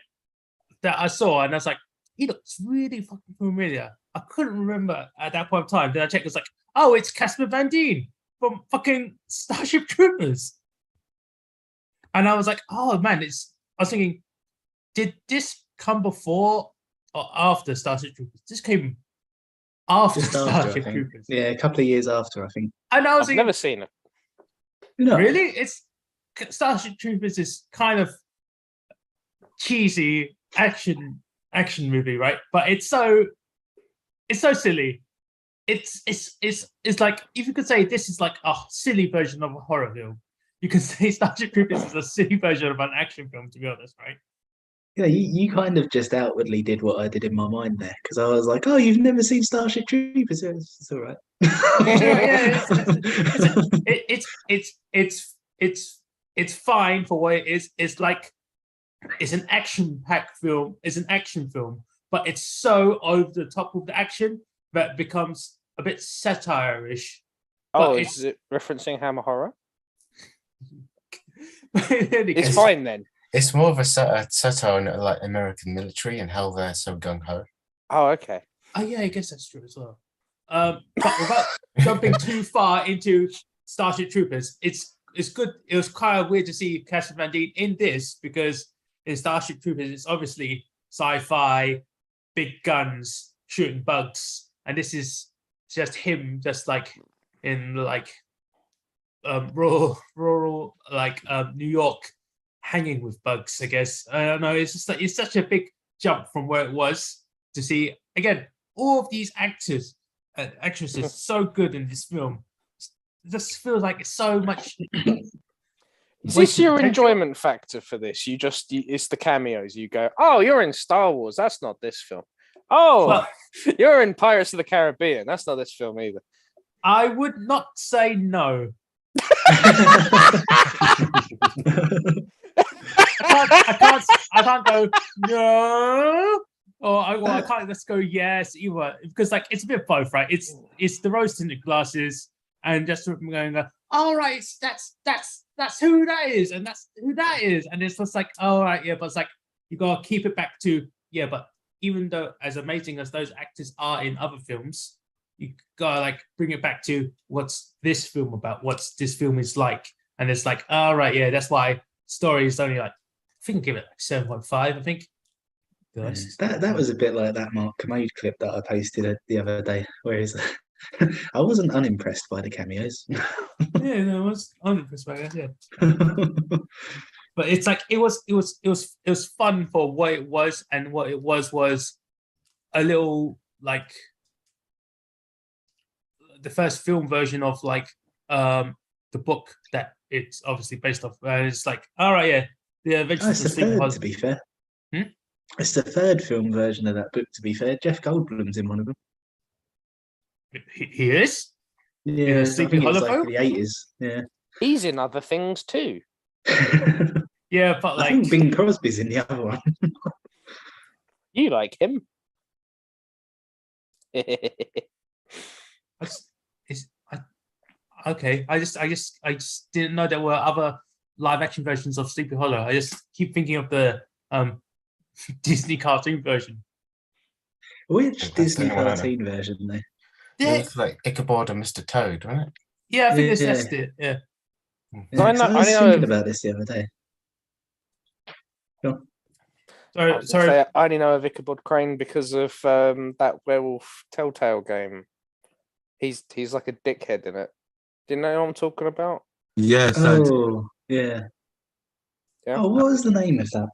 that I saw, and I was like, he looks really fucking familiar. I couldn't remember at that point in time. Then I checked, it's like, oh, it's Casper Van Dien from fucking Starship Troopers. And I was like, oh man, I was thinking, did this come before or after Starship Troopers? This came after Just after, I Starship think. Troopers. Yeah, a couple of years after, I think. And I was I've thinking, never seen it. No. really? It's Starship Troopers is kind of cheesy action movie, right? But it's so it's so silly. It's like if you could say this is like a silly version of a horror film, you could say Starship Troopers is a silly version of an action film. To be honest, right? Yeah, you kind of just outwardly did what I did in my mind there because I was like, "Oh, you've never seen Starship Troopers? It's all right." Yeah, it's fine for what it is. It's like it's an action-packed film. It's an action film, but it's so over the top of the action that it becomes a bit satire-ish. Oh, But is it referencing Hammer Horror? it's It's fine then. It's more of a satire on like American military and how they're so gung ho. Oh, okay. Oh yeah, I guess that's true as well. But without jumping too far into Starship Troopers, it's good. It was kind of weird to see Cassie Van Dien in this because in Starship Troopers, it's obviously sci-fi, big guns, shooting bugs, and this is just him, just like in like rural like New York, hanging with bugs. I guess I don't know. It's just like it's such a big jump from where it was to see again all of these actors and actresses so good in this film. It just feels like it's so much. Is wasted this your potential. enjoyment factor for this? It's the cameos. You go, oh, you're in Star Wars. That's not this film. Oh, Well, you're in Pirates of the Caribbean. That's not this film either. I would not say no. I can't go no, or I can't just go yes either because like it's a bit of both, right? It's the rose tinted glasses and just going, all right, that's who that is, and that's who that is, and it's just like, all right, yeah, but it's like you gotta keep it back to yeah, but even though as amazing as those actors are in other films, you gotta like bring it back to what's this film about, what's this film is like, and it's like, all right, yeah, that's why story is only like. I think I'll give it like 7.5, I think. That was a bit like that Mark Commode clip that I posted the other day, where he's I wasn't unimpressed by the cameos. Yeah, no, I was unimpressed by that, yeah. But it's like it was fun for what it was, and what it was a little like the first film version of like the book that it's obviously based off. It's like, all right, yeah. The Adventures It's of the Sleepy third, Hollow. to be fair. Hmm? It's the third film version of that book, to be fair. Jeff Goldblum's in one of them. He is? Yeah, I Sleepy think it's Hollow like film? the 80s. Yeah. He's in other things too. Yeah, but I like think Bing Crosby's in the other one. You like him? okay. I just didn't know there were other live action versions of Sleepy Hollow. I just keep thinking of the Disney cartoon version. Which That's Disney the one I know. cartoon version, though? It Yeah, was like Ichabod and Mr. Toad, wasn't it? yeah, I think Yeah. that's it. Yeah. Yeah, I 'cause know- I was I know thinking of- about this the other day. Sorry. I only know of Ichabod Crane because of that Werewolf Telltale game. He's like a dickhead in it. Do you know what I'm talking about? Yes, I do. Oh, yeah. Yeah. Oh, what was the name of that?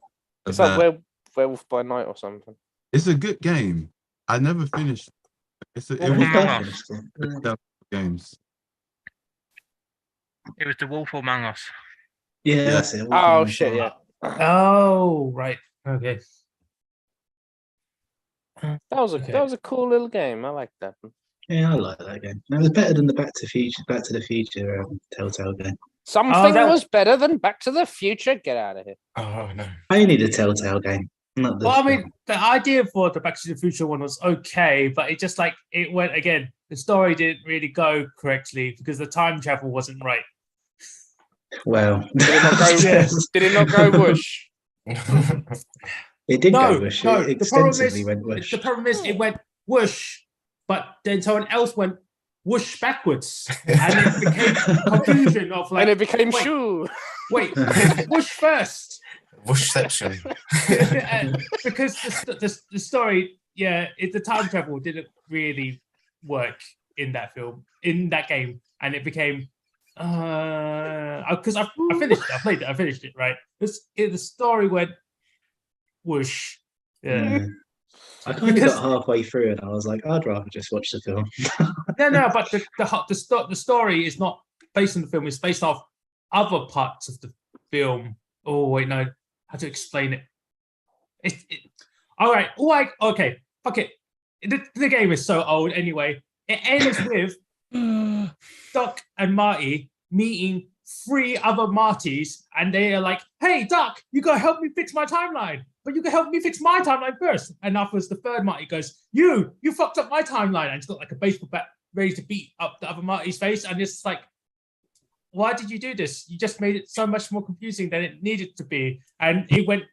It's That. like Werewolf by Night or something. It's a good game. I never finished. It I was think I Among finished it. the games. It was The Wolf Among Us. Yeah, Yeah. that's it. Oh shit! Yeah, Oh, right. Okay. that was a cool little game. I like that one. Yeah, I like that game. That was better than the Back to the Future Telltale game. Something that- was better than Back to the Future. Get out of here. Oh no. Only the Telltale game, not the. Well, I mean, the idea for the Back to the Future one was okay, but it just like it went again. The story didn't really go correctly because the time travel wasn't right. Well, Did it not go? Yes. Did it not go whoosh? it did No, go whoosh. no. It The problem extensively is, went whoosh. the problem is, it went whoosh, but then someone else went whoosh backwards, and it became confusion of like, And it became wait, shoe. wait, whoosh first. Whooshception. Because the story, yeah, the time travel didn't really work in that film, in that game, and it became because I finished it, I played it, I finished it, right? The story went whoosh, yeah. Yeah. I kind of Because- got halfway through and I was like, I'd rather just watch the film. No, but the story is not based on the film. It's based off other parts of the film. Oh wait, no, how to explain it? All right, okay, fuck it. The game is so old anyway. It ends with Doc and Marty meeting 3 other Martys, and they are like, "Hey, Doc, you gotta help me fix my timeline, but you can help me fix my timeline first." And afterwards, the third Marty goes, "You fucked up my timeline," and he's got like a baseball bat ready to beat up the other Marty's face, and it's like, why did you do this? You just made it so much more confusing than it needed to be, and it went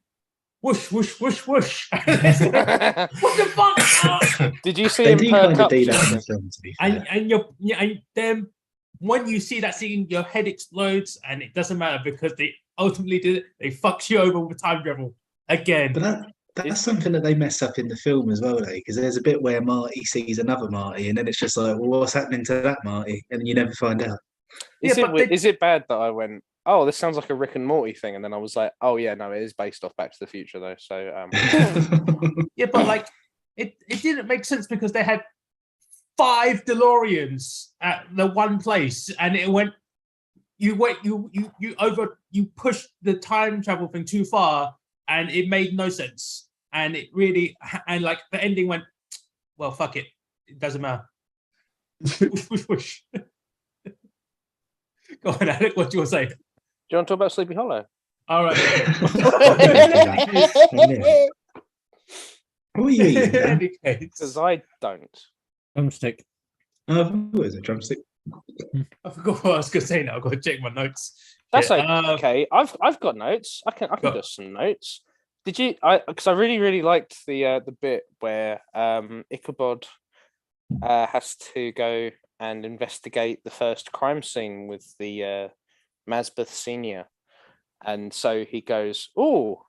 whoosh, whoosh, whoosh, whoosh. What the fuck? Did you see They him do perk kind of up? do that in Jason? the film, to be fair. And then when you see that scene, your head explodes, and it doesn't matter because they ultimately did it. They fucked you over with time travel again. But that's something that they mess up in the film as well, though, because there's a bit where Marty sees another Marty, and then it's just like, well, what's happening to that Marty? And you never find out. Is Yeah, it but they- is it bad that I went, oh, this sounds like a Rick and Morty thing, and then I was like, oh yeah, no, it is based off Back to the Future though. So Yeah, but like it didn't make sense because they had 5 DeLoreans at the one place, and it went. You pushed the time travel thing too far, and it made no sense. And it really, and like the ending went, well, fuck it, it doesn't matter. Whoosh, whoosh, whoosh. Go on, Alec. What do you want to say? do you want to talk about Sleepy Hollow? All right. What are you eating, In Dan? any case, Because I don't. Thumbstick. What is it, drumstick? I forgot what I was going to say now. I've got to check my notes. That's Yeah, okay. I've got notes. I can Go. do some notes. Did you? Because I really liked the bit where Ichabod has to go and investigate the first crime scene with the Masbeth Senior, and so he goes, oh,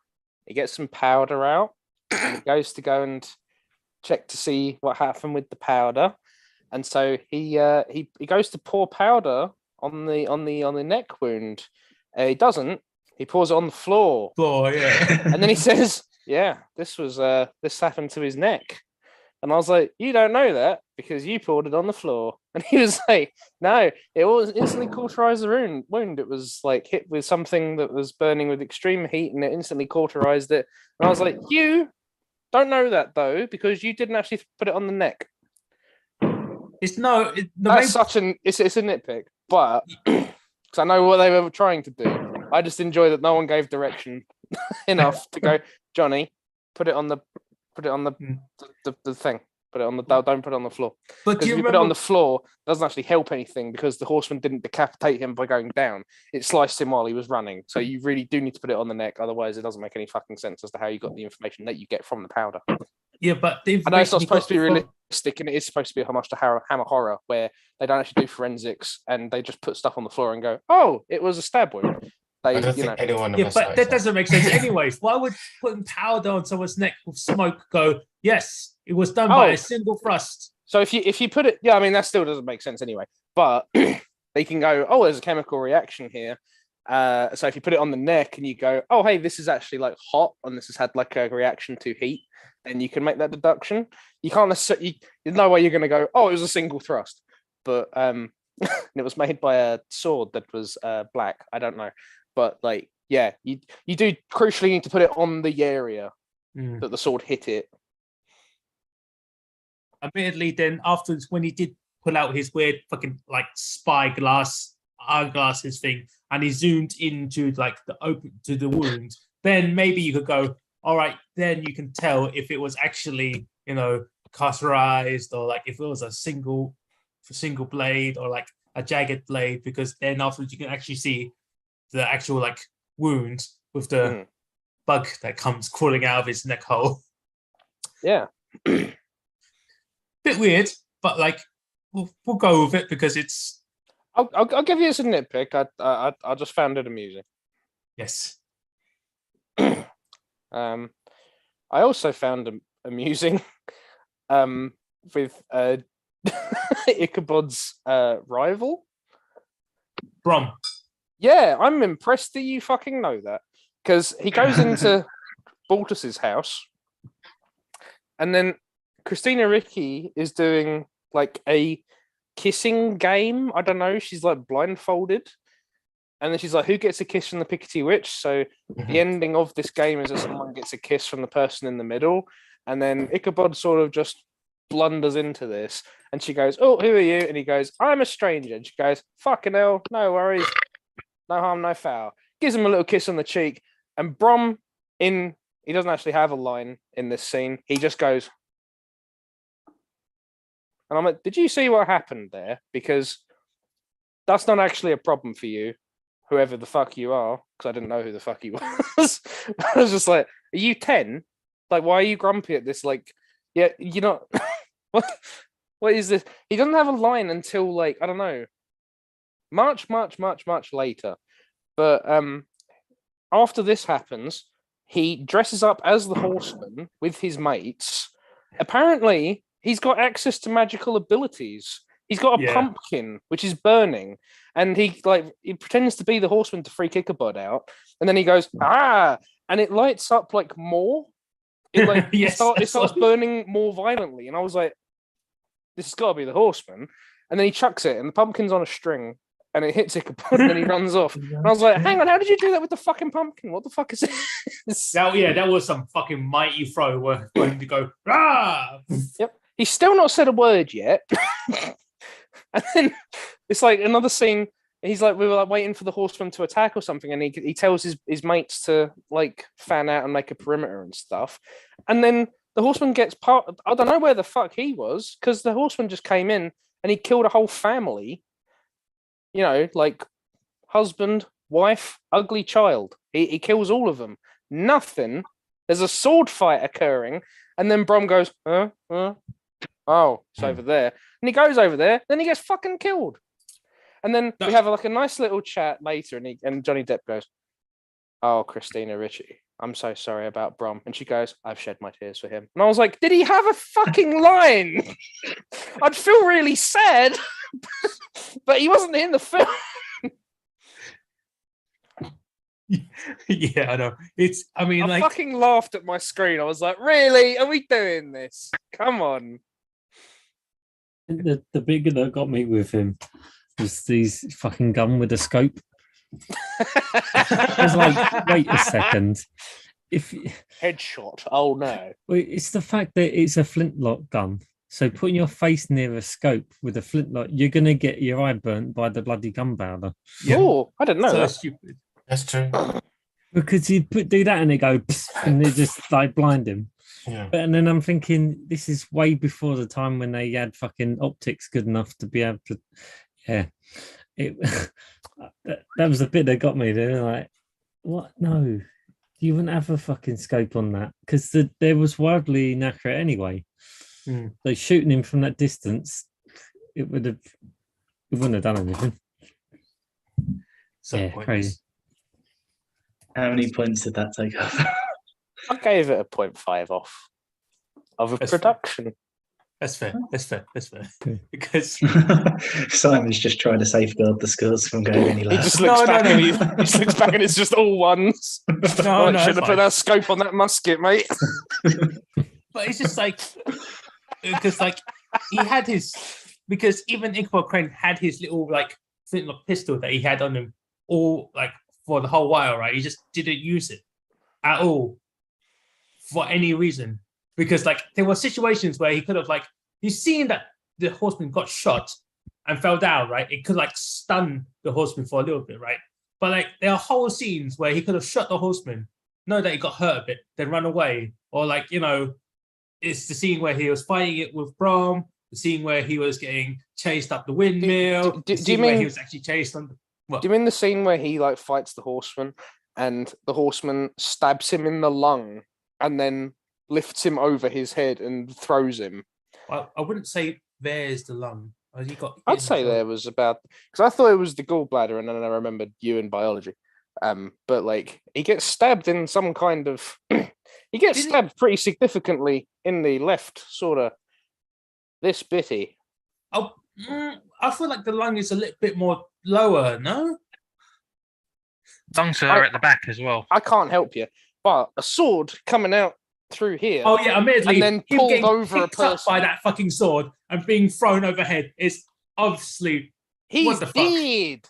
he gets some powder out. And he goes to go and check to see what happened with the powder, and so he goes to pour powder on the neck wound. He doesn't. He pours it on the floor, Oh, yeah. and then he says, "Yeah, this happened to his neck." And I was like, "You don't know that because you poured it on the floor." And he was like, "No, it was instantly cauterized the wound. It was like hit with something that was burning with extreme heat, and it instantly cauterized it." And I was like, "You don't know that though because you didn't actually put it on the neck." It's no. The That's main- it's a nitpick, but because I know what they were trying to do, I just enjoy that no one gave direction enough to go, Johnny, put it on the thing. Put it on the don't put it on the floor. But Because do if you you put it on remember? the floor, it doesn't actually help anything because the horseman didn't decapitate him by going down. It sliced him while he was running. So you really do need to put it on the neck, otherwise it doesn't make any fucking sense as to how you got the information that you get from the powder. Yeah, but the I know it's not information he supposed to be got from- realistic, and it is supposed to be a homage to Hammer Horror, where they don't actually do forensics and they just put stuff on the floor and go, "Oh, it was a stab wound." They, I don't you know, think anyone of Yeah, us but knows that doesn't make sense. Anyways, why would putting powder on someone's neck with smoke go? Yes, it was done by Oh. a single thrust. So if you put it, yeah, I mean that still doesn't make sense anyway. But they can go, oh, there's a chemical reaction here. So if you put it on the neck and you go, oh, hey, this is actually like hot and this has had like a reaction to heat, then you can make that deduction. You can't necessarily. There's no way you're going to go, oh, it was a single thrust, but it was made by a sword that was black. I don't know, but like, yeah, you do crucially need to put it on the area that the sword hit it. Admittedly, then afterwards, when he did pull out his weird fucking like spy glass eyeglasses thing, and he zoomed into like the open to the wound, then maybe you could go, all right, then you can tell if it was actually, you know, cauterized or like if it was a single blade or like a jagged blade, because then afterwards you can actually see the actual like wound with the bug that comes crawling out of his neck hole. Yeah. Bit weird, but like we'll go with it because it's I'll give you as a nitpick. I just found it amusing. yes. I also found amusing with Ichabod's rival. Brom. Yeah, I'm impressed that you fucking know that because he goes into Baltus's house and then Christina Ricci is doing like a kissing game. I don't know. She's like blindfolded, and then she's like, "Who gets a kiss from the Pickety Witch?" So the ending of this game is that someone gets a kiss from the person in the middle, and then Ichabod sort of just blunders into this, and she goes, "Oh, who are you?" And he goes, "I'm a stranger." And she goes, "Fucking hell, no worries, no harm, no foul." Gives him a little kiss on the cheek, and Brom, he doesn't actually have a line in this scene. He just goes, and I'm like, "Did you see what happened there? Because that's not actually a problem for you, whoever the fuck you are." Because I didn't know who the fuck he was. I was just like, "Are you 10? Like, why are you grumpy at this? Like, yeah, you're not." What is this? He doesn't have a line until like, I don't know, much later. But after this happens, he dresses up as the Horseman with his mates. Apparently, he's got access to magical abilities. He's got a pumpkin which is burning, and he pretends to be the Horseman to freak Ichabod out, and then he goes and it lights up like more. It like it starts burning more violently, and I was like, "This has got to be the Horseman." And then he chucks it, and the pumpkin's on a string, and it hits Ichabod, and then he runs off. And I was like, "Hang on, how did you do that with the fucking pumpkin? What the fuck is this?" That was some fucking mighty throw where going to go, "Rah!" Yep. He's still not said a word yet. And then it's like another scene. He's like, we were like waiting for the Horseman to attack or something, and he tells his mates to like fan out and make a perimeter and stuff. And then the Horseman gets I don't know where the fuck he was, because the Horseman just came in and he killed a whole family. You know, like husband, wife, ugly child. He kills all of them. Nothing. There's a sword fight occurring, and then Brom goes, huh? Oh, it's over there. And he goes over there, then he gets fucking killed. And then we have like a nice little chat later, and Johnny Depp goes, "Oh, Christina Ricci, I'm so sorry about Brom." And she goes, "I've shed my tears for him." And I was like, did he have a fucking line? I'd feel really sad, but he wasn't in the film. Yeah, I know. I fucking laughed at my screen. I was like, really? Are we doing this? Come on. The bigger that got me with him was these fucking gun with a scope. I was like, wait a second. Headshot. Oh no. Well, it's the fact that it's a flintlock gun. So putting your face near a scope with a flintlock, you're gonna get your eye burnt by the bloody gunpowder. Yeah. Oh, I didn't know that. Stupid. That's true. Because you do that and they go and they just like blind him. Yeah. And then I'm thinking, this is way before the time when they had fucking optics good enough to be able to. Yeah, that was the bit that got me. They were like, "What? No, you wouldn't have a fucking scope on that because there was wildly inaccurate anyway." So shooting him from that distance, it wouldn't have done anything. So crazy. How many points did that take off? I gave it a 0.5 off of a production. That's fair. Because Simon's just trying to safeguard the scores from going any He lower. just looks back and he just looks back and it's just all ones. Should have put that scope on that musket, mate. But it's just like, because like he had because even Ichabod Crane had his little like flintlock pistol that he had on him all like for the whole while, right? He just didn't use it at all for any reason. Because like there were situations where he could have like, you've seen that the Horseman got shot and fell down, right? It could like stun the Horseman for a little bit, right? But like there are whole scenes where he could have shot the Horseman, know that he got hurt a bit, then run away. Or like, you know, it's the scene where he was fighting it with Brom, the scene where he was getting chased up the windmill, do you mean he was actually chased on what? Do you mean the scene where he like fights the Horseman and the Horseman stabs him in the lung and then lifts him over his head and throws him? I wouldn't say there's the lung. I'd say there was about, because I thought it was the gallbladder, and then I remembered you in biology. But like he gets stabbed in some kind of he gets stabbed pretty significantly in the left sort of this bitty. Oh, I feel like the lung is a little bit more lower, no? Lungs are at the back as well. I can't help you, but a sword coming out through here. Oh yeah, admittedly, And then him pulled getting over a picked up person. by that fucking sword and being thrown overhead is obviously He's the fuck? dead.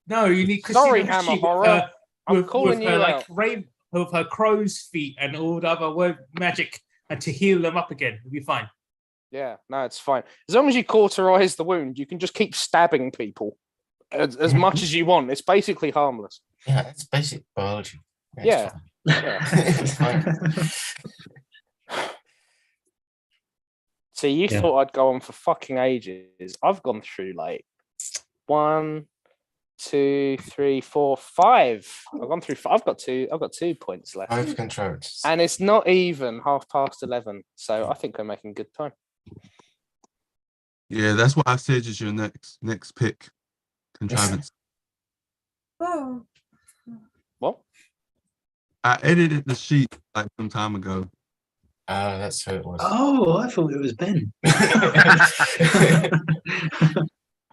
no. You need Sorry, Christina Hammer Ricci Horror. I'm with calling her you like out. with her crow's feet and all the other word magic and to heal them up again. It'll be fine. Yeah, no, it's fine. As long as you cauterize the wound, you can just keep stabbing people as much as you want. It's basically harmless. Yeah, it's basic biology. Yeah. It's fine. See, you Yeah. thought I'd go on for fucking ages. I've gone through like 1, 2, 3, 4, 5. I've gone through. I've got 2 points left, 5 controls. and it's not even 11:30. So I think we're making good time. Yeah, that's what I said is your next pick. Contrivance. Oh. What? I edited the sheet like some time ago. Oh, that's who it was. Oh, I thought it was Ben.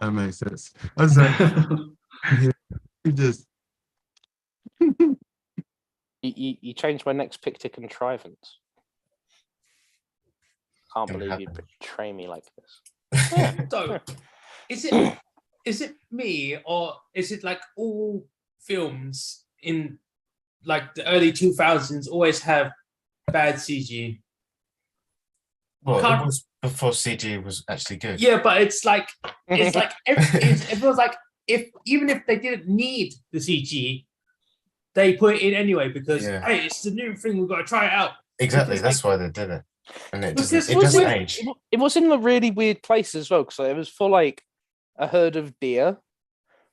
That makes sense. I was like, you just You changed my next pick to contrivance. Can't Gonna believe you happen. betray me like this. So, is it me or is it like all films in like the early 2000s always have bad CG? Well, Can't- it was before CG was actually good. Yeah, but it's like it feels like even if they didn't need the CG, they put it in anyway because Yeah. hey, it's the new thing, we've got to try it out. Exactly. Because, That's why they did it, and it Because doesn't. It what's doesn't with- age. It was in a really weird place as well because it was for like a herd of deer,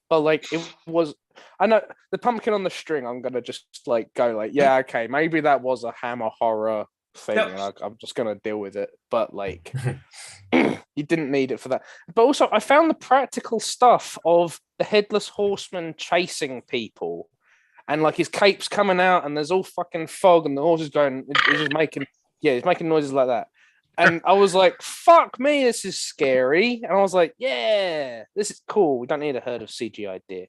but like it was. I know the pumpkin on the string. I'm gonna just like go like, yeah, okay, maybe that was a Hammer Horror thing. That- And I'm just gonna deal with it. But like, you didn't need it for that. But also, I found the practical stuff of the headless horseman chasing people, and like his cape's coming out, and there's all fucking fog, and the horse is going. He's just making, he's making noises like that. And I was like, fuck me, this is scary. And I was like, yeah, this is cool. We don't need a herd of CGI deer.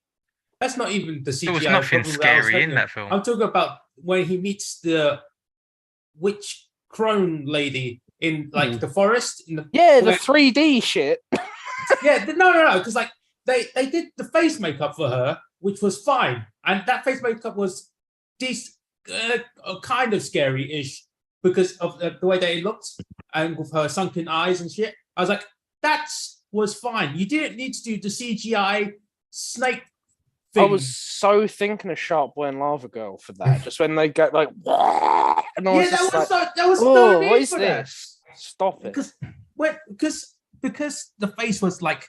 That's not even the CGI. There was nothing problem that I was scary in thinking. that film. I'm talking about when he meets the witch crone lady in like the forest. In the Yeah, the where- 3D shit. yeah, no, because like they did the face makeup for her, which was fine, and that face makeup was kind of scary-ish because of the way that it looked and with her sunken eyes and shit. I was like, that was fine. You didn't need to do the CGI snake thing. I was so thinking of Shark Boy and Lava Girl for that. Just when they go like, and I was yeah, just like, that was oh, no need what is for that. this? Stop it. Because the face was like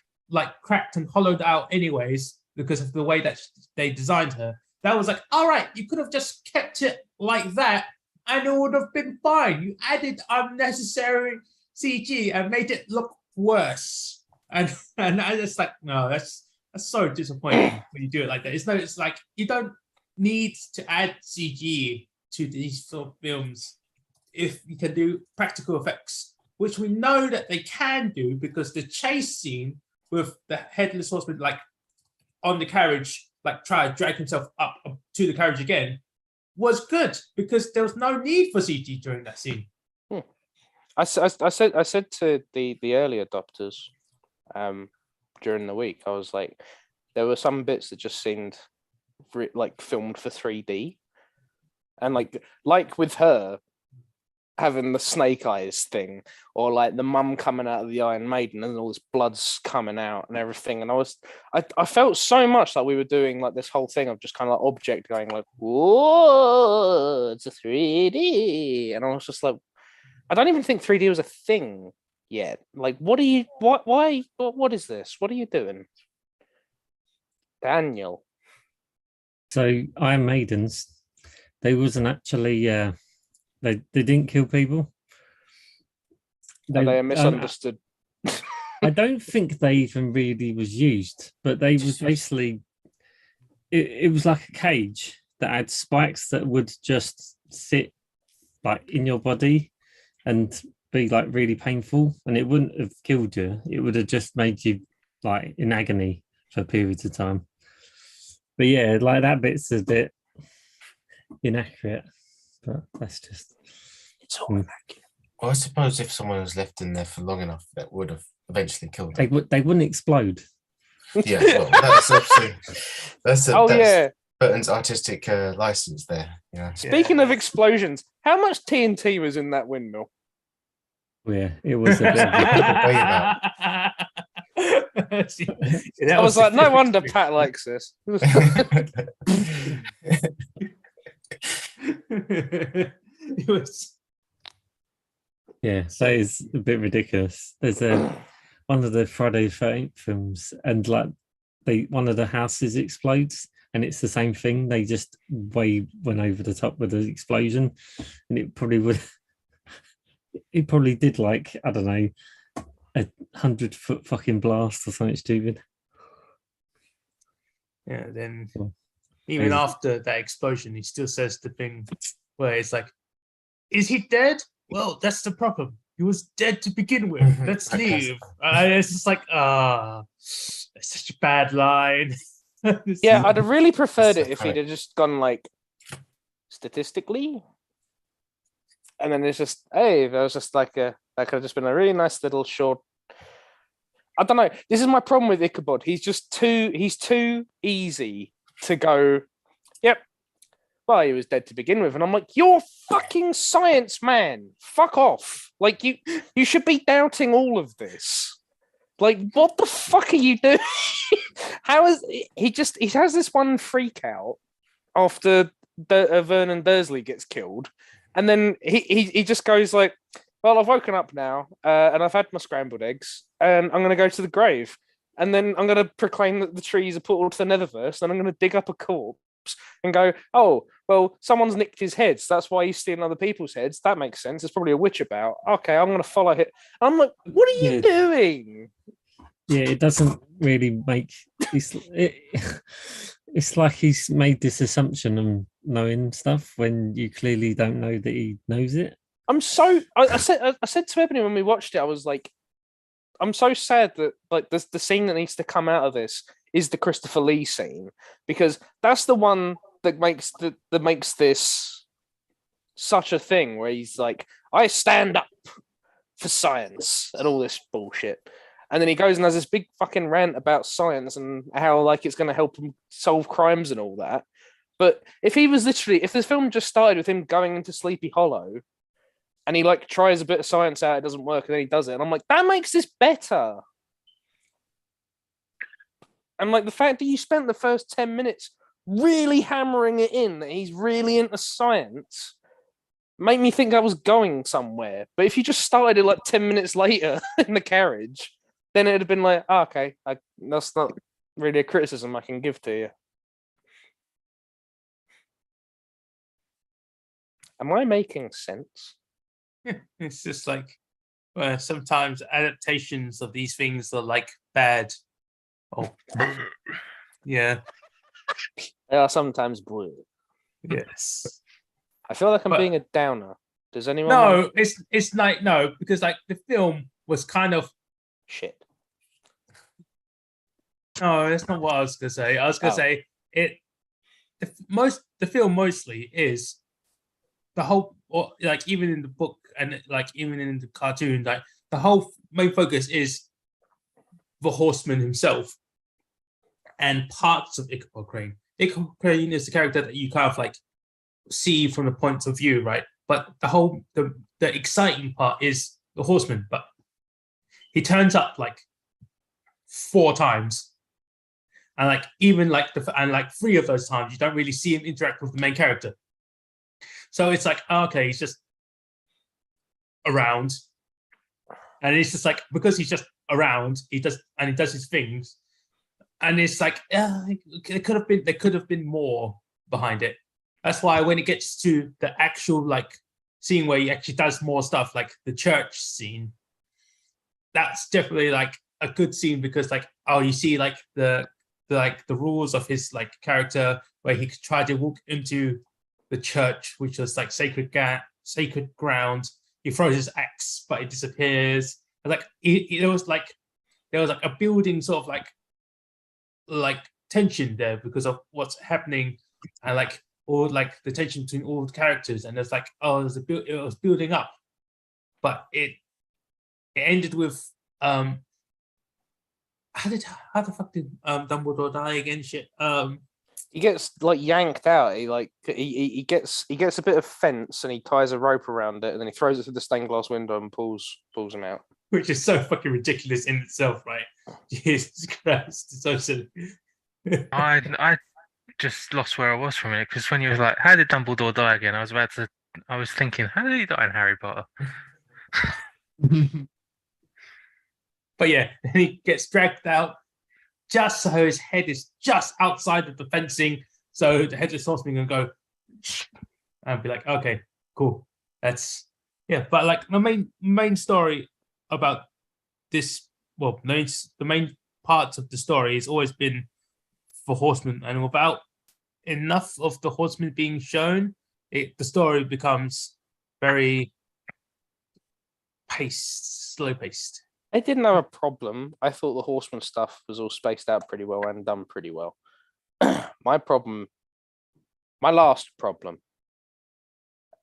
cracked and hollowed out anyways because of the way that they designed her. That was like, all right, you could have just kept it like that and it would have been fine. You added unnecessary CG and made it look worse. And I just like, no, that's so disappointing when you do it like that. It's like you don't need to add CG to these films if you can do practical effects, which we know that they can do because the chase scene with the headless horseman like on the carriage, like try to drag himself up to the carriage again, was good because there was no need for CG during that scene. I said to the early adopters during the week, I was like, there were some bits that just seemed like filmed for 3D, and like with her having the snake eyes thing, or like the mum coming out of the Iron Maiden and all this blood's coming out and everything, and I felt so much like we were doing like this whole thing of just kind of like object going like, whoa, it's a 3D, and I was just like, I don't even think 3D was a thing yet. Like, what is this? What are you doing, Daniel? So Iron Maidens, they wasn't actually they didn't kill people. They are misunderstood. I don't think they even really was used, but they was basically it was like a cage that had spikes that would just sit like in your body and be like really painful, and it wouldn't have killed you. It would have just made you like in agony for periods of time. But yeah, like that bit's a bit inaccurate. but that's just It's all Mm. immaculate. Well, I suppose if someone was left in there for long enough, that would have eventually killed they them. they wouldn't explode. Yeah, well, that's obviously that's Oh that's yeah. Burton's artistic license there. You know, Speaking of explosions, how much TNT was in that windmill? Yeah, it was a bit. Of That I was like, no the wonder perfect Pat likes this. it was Yeah, so it's a bit ridiculous. There's one of the Friday the 13th films, and like one of the houses explodes, and it's the same thing. They just went over the top with the explosion, and it probably did like, I don't know, 100-foot fucking blast or something stupid. yeah. Then Cool. even Amazing. after that explosion, he still says the thing where it's like, "Is he dead? Well, that's the problem. He was dead to begin with. Let's I guess. leave." It's just like, it's such a bad line. Yeah, I'd have really preferred It's it if he'd iconic. have just gone like statistically, and then it's just, hey, there was just like that could have just been a really nice little short. I don't know. This is my problem with Ichabod. He's too easy to go. Yep. Well, he was dead to begin with, and I'm like, you're a fucking science man. Fuck off. Like you should be doubting all of this. Like, what the fuck are you doing? How is he has this one freak out after Vernon Dursley gets killed, and then he just goes like, well, I've woken up now, and I've had my scrambled eggs, and I'm going to go to the grave, and then I'm going to proclaim that the trees are portal to the Netherverse, and I'm going to dig up a corpse and go, oh, well, someone's nicked his heads. That's why he's stealing other people's heads. That makes sense. There's probably a witch about. Okay, I'm going to follow it. I'm like, what are you Yeah. doing? Yeah, it doesn't really make it's like he's made this assumption of knowing stuff when you clearly don't know that he knows it. I said to Ebony when we watched it, I was like, I'm so sad that like the scene that needs to come out of this is the Christopher Lee scene, because that's the one that makes this such a thing where he's like, I stand up for science and all this bullshit. And then he goes and has this big fucking rant about science and how like it's going to help him solve crimes and all that. But if the film just started with him going into Sleepy Hollow and he like tries a bit of science out, it doesn't work, and then he does it, and I'm like, that makes this better. And like the fact that you spent the first 10 minutes really hammering it in that he's really into science made me think I was going somewhere. But if you just started it like 10 minutes later in the carriage, then it'd have been like, oh, okay, that's not really a criticism I can give to you. Am I making sense? It's just like sometimes adaptations of these things are like bad. Oh, yeah, They are sometimes blue. yes. I feel like I'm But- being a downer. Does anyone want No, it's like no, because like the film was kind of shit? no, that's not what I was gonna say. I was gonna Oh. say it. The film mostly is the whole, or like even in the book and like even in the cartoon, like the whole main focus is the horseman himself and parts of Ichabod Crane. Ichabod Crane is the character that you kind of like see from the point of view, right? But the exciting part is the horseman. But he turns up like 4 times, and like even like like 3 of those times you don't really see him interact with the main character. So it's like, okay, he's just around, and it's just like because he's just around, he does his things, and it's like, there could have been more behind it. That's why when it gets to the actual like scene where he actually does more stuff, like the church scene, that's definitely like a good scene because like, oh, you see like the rules of his like character where he could try to walk into the church, which was like sacred ground. He throws his axe, but it disappears. And, like there was like a building sort of like tension there because of what's happening, and like all like the tension between all the characters, and there's like, oh, it was building up, but it ended with how the fuck did Dumbledore die again? Shit. He gets like yanked out. He gets a bit of fence and he ties a rope around it, and then he throws it through the stained glass window and pulls him out. Which is so fucking ridiculous in itself, right? Jesus Christ, it's so silly. I just lost where I was from it because when you was like, "How did Dumbledore die again?" I was thinking, "How did he die in Harry Potter?" But yeah, then he gets dragged out just so his head is just outside of the fencing. So the headless horseman can go and be like, okay, cool. That's yeah. But like the main story about this, well, the main parts of the story has always been for horsemen, and without enough of the horsemen being shown, the story becomes very slow paced. I didn't have a problem. I thought the horseman stuff was all spaced out pretty well and done pretty well. My last problem,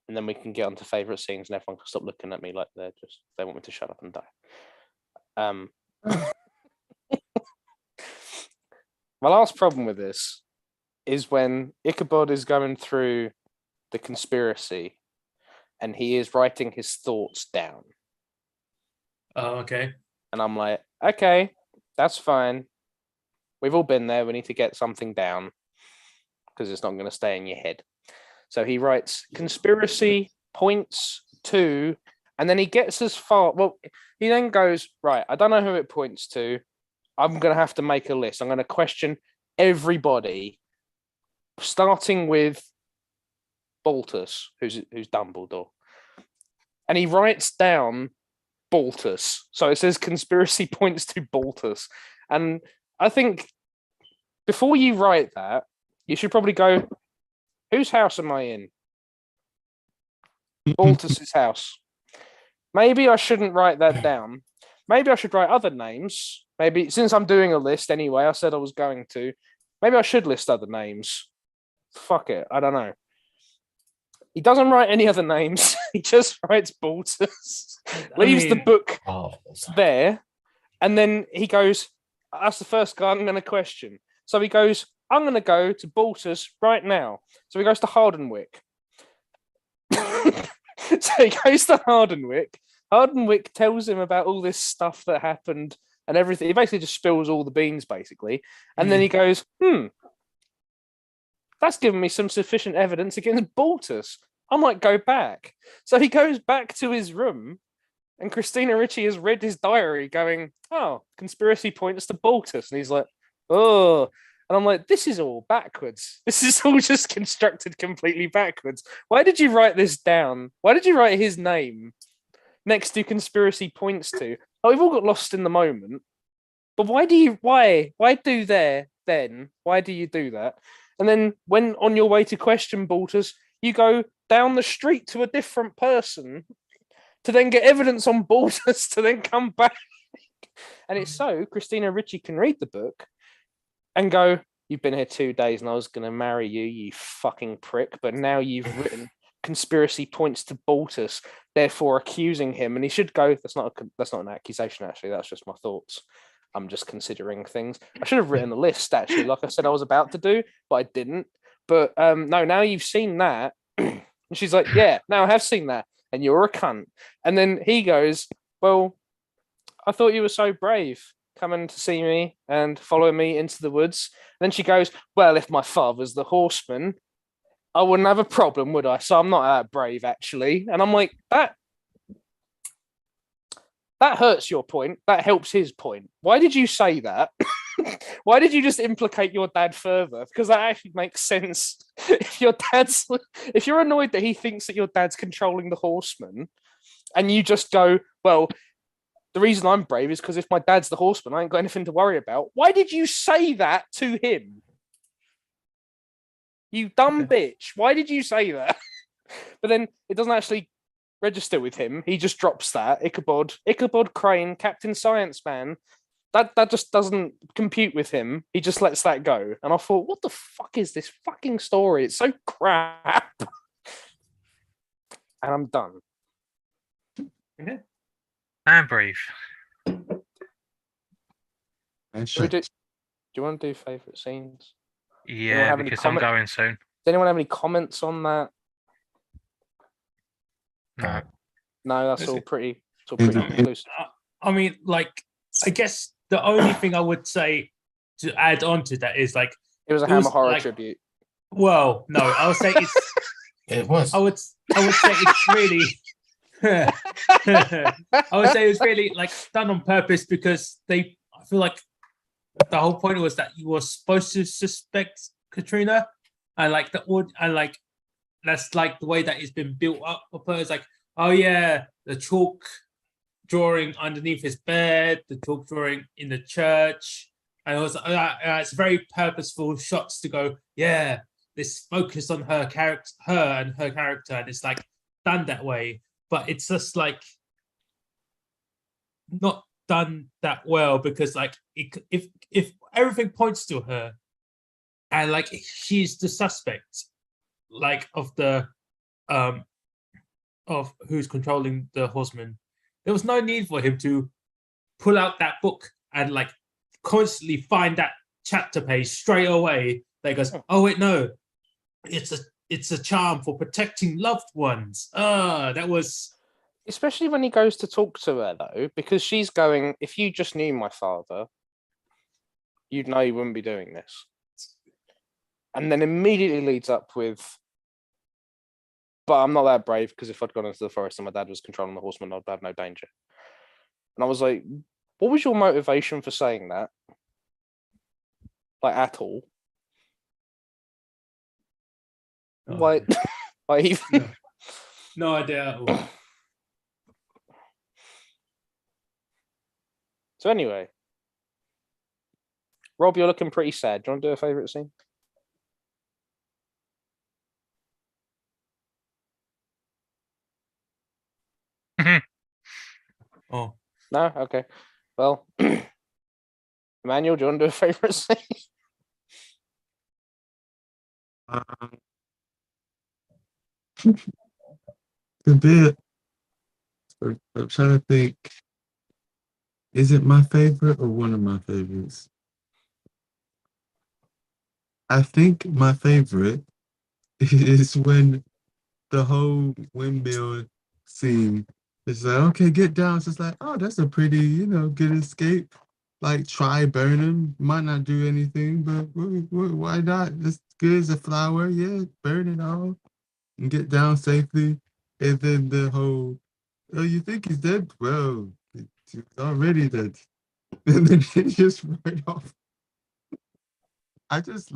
and then we can get on to favourite scenes and everyone can stop looking at me like they want me to shut up and die. My last problem with this is when Ichabod is going through the conspiracy and he is writing his thoughts down. Oh, okay. And I'm like, okay, that's fine. We've all been there. We need to get something down because it's not going to stay in your head. So he writes conspiracy points to, and then he gets as far. Well, he then goes, right, I don't know who it points to. I'm going to have to make a list. I'm going to question everybody, starting with Baltus, who's Dumbledore. And he writes down Baltus. So it says conspiracy points to Baltus. And I think before you write that, you should probably go, whose house am I in? Baltus's house. Maybe I shouldn't write that down. Maybe I should write other names. Maybe since I'm doing a list anyway, I said I was going to. Maybe I should list other names. Fuck it. I don't know. He doesn't write any other names. He just writes Baltus. Leaves the book there. And then he goes, that's the first guy I'm going to question. So he goes, I'm going to go to Baltus right now. So he goes to Hardenwick. So he goes to Hardenwick. Hardenwick tells him about all this stuff that happened and everything. He basically just spills all the beans, basically. And then he goes, that's given me some sufficient evidence against Baltus. I might go back. So he goes back to his room, and Christina Ricci has read his diary going, oh, conspiracy points to Baltus. And he's like, oh. And I'm like, this is all backwards. This is all just constructed completely backwards. Why did you write this down? Why did you write his name next to conspiracy points to? Oh, we've all got lost in the moment. But why do you do there then? Why do you do that? And then when on your way to question Baltus, you go down the street to a different person to then get evidence on Baltus to then come back. And it's so Christina Ricci can read the book and go, you've been here 2 days and I was going to marry you, you fucking prick. But now you've written conspiracy points to Baltus, therefore accusing him. And he should go, that's not an accusation, actually. That's just my thoughts. I'm just considering things. I should have written a list, actually, like I said I was about to do, but I didn't. But no, now you've seen that. And she's like, yeah, now I have seen that. And you're a cunt. And then he goes, well, I thought you were so brave coming to see me and following me into the woods. And then she goes, well, if my father's the horseman, I wouldn't have a problem, would I? So I'm not that brave, actually. And I'm like, that hurts your point. That helps his point. Why did you say that? Why did you just implicate your dad further? Because that actually makes sense. If you're annoyed that he thinks that your dad's controlling the horseman, and you just go, well, the reason I'm brave is because if my dad's the horseman, I ain't got anything to worry about. Why did you say that to him? You dumb bitch. Why did you say that? But then it doesn't actually register with him. He just drops that. Ichabod Crane, Captain Science Man, that just doesn't compute with him. He just lets that go. And I thought, what the fuck is this fucking story? It's so crap. And I'm done. And breathe. And Do, we Shrek. do you want to do favourite scenes? Yeah, have any because I'm comment- going soon. Does anyone have any comments on that? No. No, that's Is all it- pretty. It's all Is pretty it- inclusive. I mean, like, I guess the only thing I would say to add on to that is like, It was a it was Hammer horror like- tribute. well, no, I would say it's. It was. I would say it's really. I would say it's really like done on purpose because I feel like the whole point was that you were supposed to suspect Katrina, and like that's like the way that it's been built up of her. It's like, oh yeah, the chalk drawing underneath his bed, the chalk drawing in the church, and it was it's very purposeful shots to go, yeah, this focus on her character, and it's like done that way, but it's just like not done that well because like if everything points to her and like she's the suspect like of the of who's controlling the horseman, there was no need for him to pull out that book and like constantly find that chapter page straight away that goes, oh wait, no, it's a charm for protecting loved ones. That was Especially when he goes to talk to her, though, because she's going, if you just knew my father, you'd know he wouldn't be doing this. And then immediately leads up with, but I'm not that brave because if I'd gone into the forest and my dad was controlling the horseman, I'd have no danger. And I was like, what was your motivation for saying that? Like, at all? Like, like even... no idea at all. So anyway, Rob, you're looking pretty sad. Do you want to do a favourite scene? Oh, No? Okay. Well, Emmanuel, do you want to do a favourite scene? Um, a bit. I'm trying to think. Is it my favorite or one of my favorites? I think my favorite is when the whole windmill scene is like, okay, get down. So it's like, oh, that's a pretty, good escape. Like, try burn him. Might not do anything, but why not? It's good as a flower. Yeah, burn it all and get down safely. And then the whole, oh, you think he's dead? Well, he's already dead. And then he just right off. I just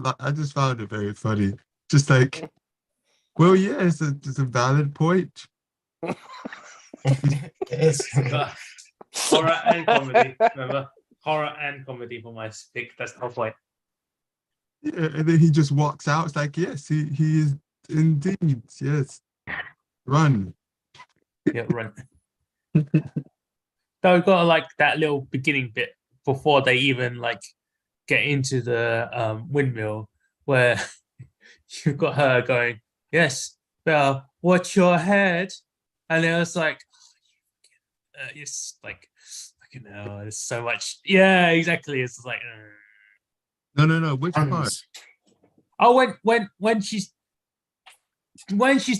found it very funny. Just like, well, yeah, it's a valid point. It is. horror and comedy. Remember, horror and comedy for my pick. That's the whole point. Yeah, and then he just walks out. It's like, yes, he is indeed. Yes, run. Yeah, run. So we've got like that little beginning bit before they even like get into the windmill where you've got her going, yes, well, watch your head. And it was like, it's like, fucking hell, there's so much. Yeah, exactly. It's like, No. Which part? Runs. oh, when she's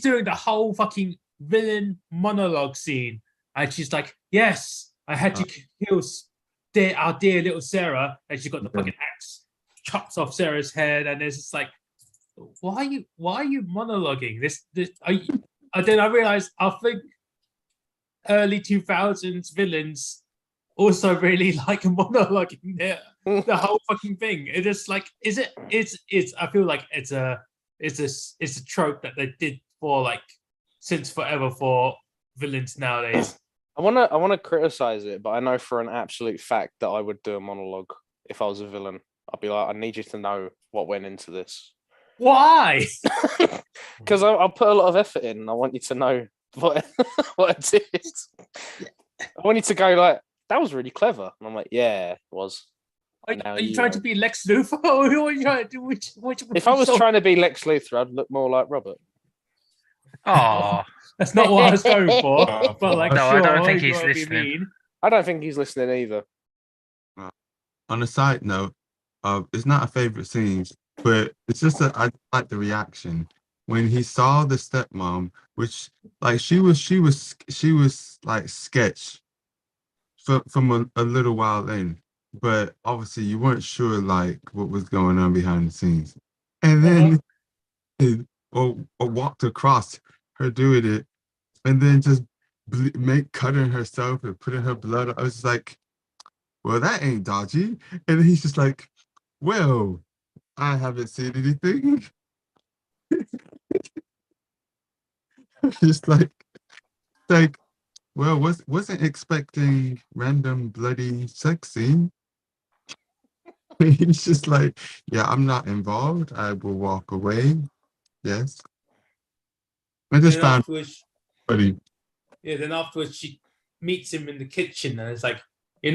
doing the whole fucking villain monologue scene, and she's like, yes, I had to kill our dear little Sarah, and she got the fucking axe, chops off Sarah's head, and it's just like, why are you monologuing this? And then I realized I think early 2000s villains also really like monologuing the whole fucking thing. It is like, it's I feel like it's a trope that they did for like since forever for villains nowadays. I wanna criticize it, but I know for an absolute fact that I would do a monologue if I was a villain. I'd be like, I need you to know what went into this. Why? Because I'll put a lot of effort in and I want you to know what what I did. I want you to go like, that was really clever. And I'm like, yeah, it was. Are, Now are you you trying know. to be Lex Luthor? Or what are you trying to do? Which If I was so- trying to be Lex Luthor, I'd look more like Robert. Oh, That's not what I was going for. Oh, But like, No, I sure, don't think if you he's wanna be listening. mean. I don't think he's listening either. On a side note, it's not a favorite scene, but it's just that I like the reaction when he saw the stepmom, which like she was like sketch from a little while in, but obviously you weren't sure like what was going on behind the scenes, and then or walked across her doing it, and then just cutting herself and putting her blood. I was just like, well, that ain't dodgy. And then he's just like, well, I haven't seen anything. Just like, well, wasn't expecting random bloody sex scene. He's just like, yeah, I'm not involved. I will walk away. Yes. I just Then found afterwards, funny. then afterwards she meets him in the kitchen and it's like, you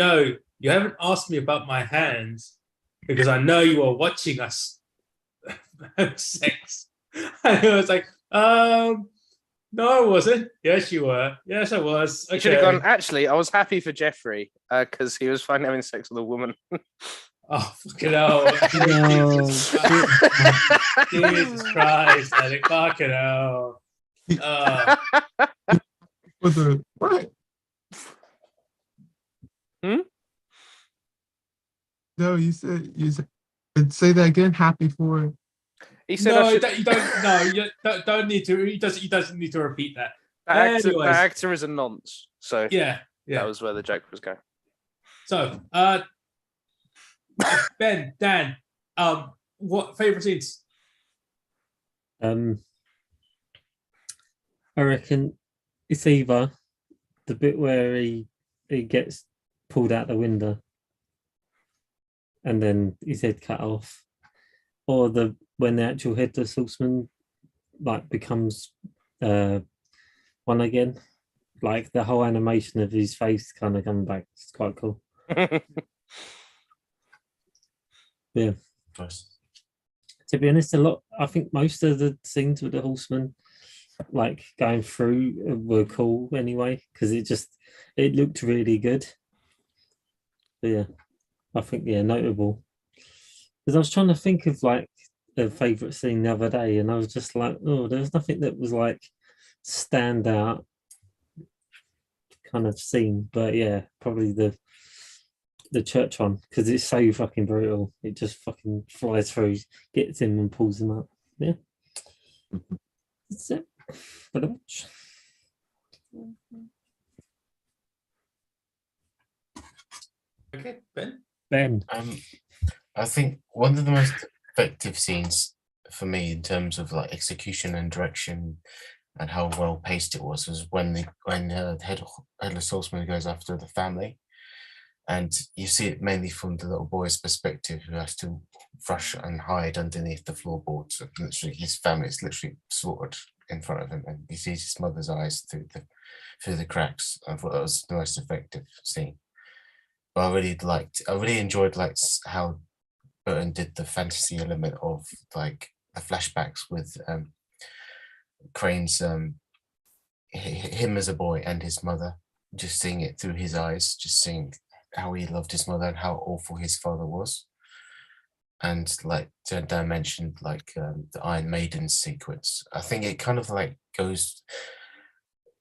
haven't asked me about my hands because I know you are watching us have sex. And I was like, no, I wasn't. Yes, you were. Yes, I was. You should have Okay. gone. Actually, I was happy for Jeffrey because he was fine having sex with a woman. Oh, fucking hell. No. Jesus Christ, Alec. Fucking hell. For the what? Hmm? No, you said say that again. Happy for He said, I should, you don't need to. He doesn't need to repeat that. that Anyways. actor is a nonce. So Yeah. that was where the joke was going. So, Ben, Dan, what favorite scenes? I reckon it's either the bit where he gets pulled out the window and then his head cut off, or when the actual headless horseman like becomes one again, like the whole animation of his face kind of coming back. It's quite cool. Yeah. To be honest, I think most of the scenes with the horseman like going through were cool anyway, because it looked really good. But yeah, I think notable. Because I was trying to think of like a favorite scene the other day, and I was just like, oh, there's nothing that was like stand out kind of scene. But yeah, probably the church one, because it's so fucking brutal. It just fucking flies through, gets him and pulls him up. Yeah. That's it. Pretty much. Okay, Ben. Ben. I think one of the most effective scenes for me in terms of like execution and direction and how well paced it was when the headless horseman goes after the family, and you see it mainly from the little boy's perspective who has to rush and hide underneath the floorboards. Literally, his family is literally slaughtered in front of him, and he sees his mother's eyes through the cracks. I thought that was the most effective scene. But I really enjoyed like how Burton did the fantasy element of like the flashbacks with Crane's him as a boy and his mother, just seeing it through his eyes, just seeing how he loved his mother and how awful his father was. And like Dan mentioned, like the Iron Maiden sequence, I think it kind of like goes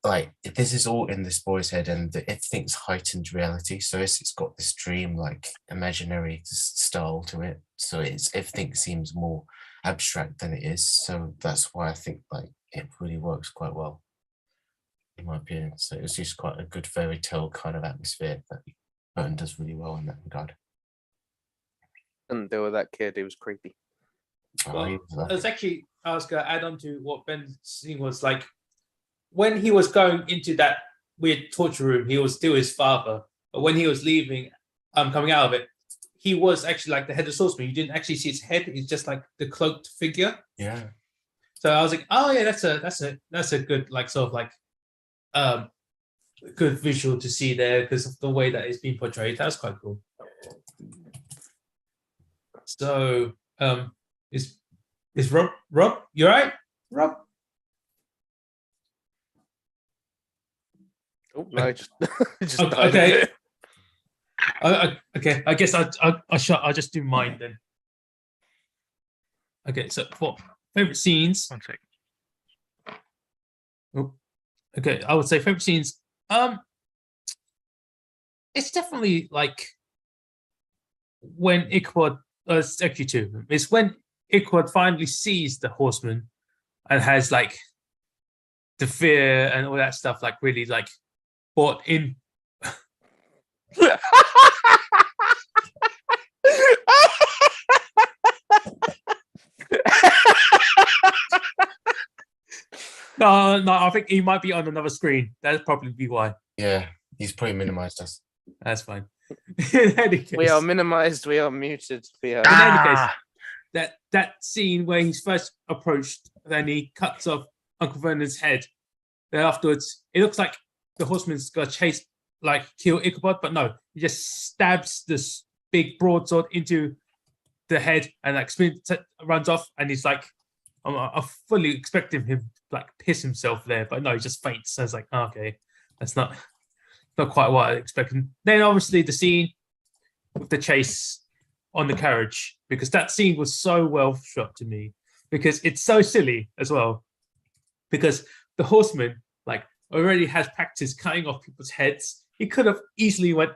like this is all in this boy's head, and everything's heightened reality. So it's got this dream like imaginary style to it. So everything seems more abstract than it is. So that's why I think like it really works quite well, in my opinion. So it was just quite a good fairy tale kind of atmosphere that Burton does really well in that regard. Couldn't deal with that kid. He was creepy. Well, I was going to add on to what Ben's scene was like. When he was going into that weird torture room, he was still his father. But when he was leaving, coming out of it, he was actually like the head of Swordsman. You didn't actually see his head; it's just like the cloaked figure. Yeah. So I was like, oh yeah, that's a good like sort of like good visual to see there because of the way that it's been portrayed. That's quite cool. So, is Rob? You all right, Rob? Oh no, just Okay. Okay, I guess I'll just do mine then. Okay, so for favorite scenes. 1 sec. Oh, okay, I would say favorite scenes. It's definitely like when Ichabod, it's actually two of them. It's when Ichabod finally sees the horseman and has like the fear and all that stuff, like really like bought in. No, I think he might be on another screen. That'd probably be why. Yeah, he's probably minimized us. That's fine. In any case, we are minimized. We are muted. We are. in any case, that scene where he's first approached, then he cuts off Uncle Vernon's head. Then afterwards, it looks like the horseman's gonna chase, like kill Ichabod, but no, he just stabs this big broadsword into the head and like runs off, and he's like, I'm fully expecting him to like piss himself there, but no, he just faints. So I was like, oh, okay, that's not quite what I expected. Then obviously the scene with the chase on the carriage, because that scene was so well shot to me, because it's so silly as well, because the horseman like already has practice cutting off people's heads. He could have easily went,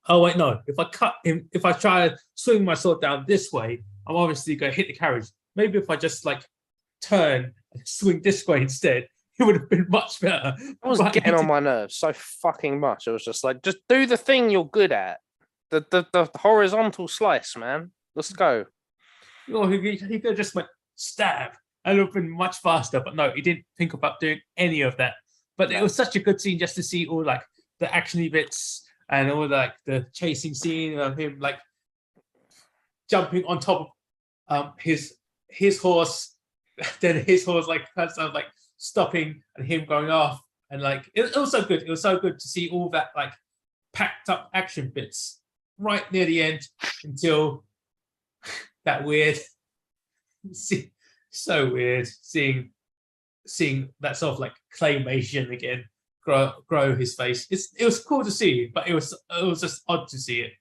oh wait, no, if I cut him, if I try to swing my sword down this way, I'm obviously going to hit the carriage. Maybe if I just like turn and swing this way instead, it would have been much better. I was getting on my nerves so fucking much. It was just like, just do the thing you're good at. The horizontal slice, man. Let's go. Oh, he could have just went stab and it would have been much faster. But no, he didn't think about doing any of that. But it was such a good scene just to see all like the actiony bits and all like the chasing scene of him like jumping on top of his horse. Then his horse like sounds like stopping and him going off, and like it was so good. It was so good to see all that like packed up action bits right near the end until that weird, so weird seeing that sort of like claymation again grow his face. It was cool to see, but it was just odd to see it.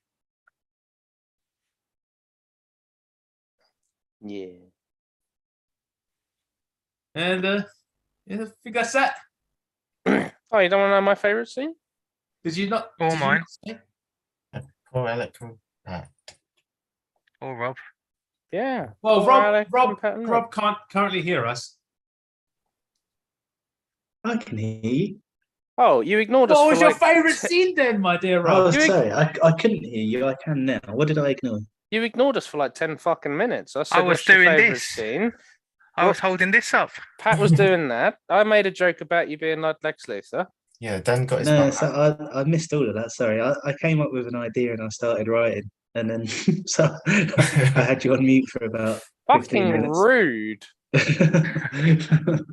Yeah. And I think that's that. Oh, you don't want to know my favorite scene? Did you not? Or did you mine. not say? Poor electoral. Or Rob. Yeah. Well, Poor Rob Alec and Pat and Rob. can't currently hear us. I can hear you. Oh, you ignored us. What for was your like favourite scene then, my dear Rob? Oh, sorry, I couldn't hear you. I can now. What did I ignore? You ignored us for like 10 fucking minutes. I said, I was "What's your doing favourite this. scene?" I was holding this up. Pat was doing that. I made a joke about you being like Lex Luthor. Yeah, Dan got his No, bum so out. I missed all of that. Sorry, I came up with an idea and I started writing, and then so I had you on mute for about 15 Fucking minutes. rude.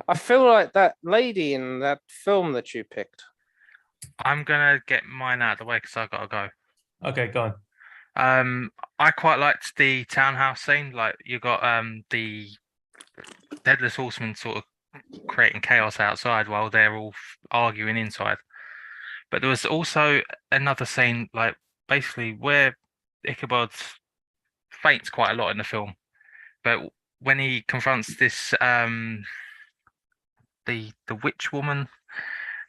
I feel like that lady in that film that you picked. I'm gonna get mine out of the way because I gotta go. Okay, go on. I quite liked the townhouse scene. Like you got the Headless Horseman sort of creating chaos outside while they're all arguing inside. But there was also another scene, like basically where Ichabod faints quite a lot in the film, but when he confronts this the witch woman,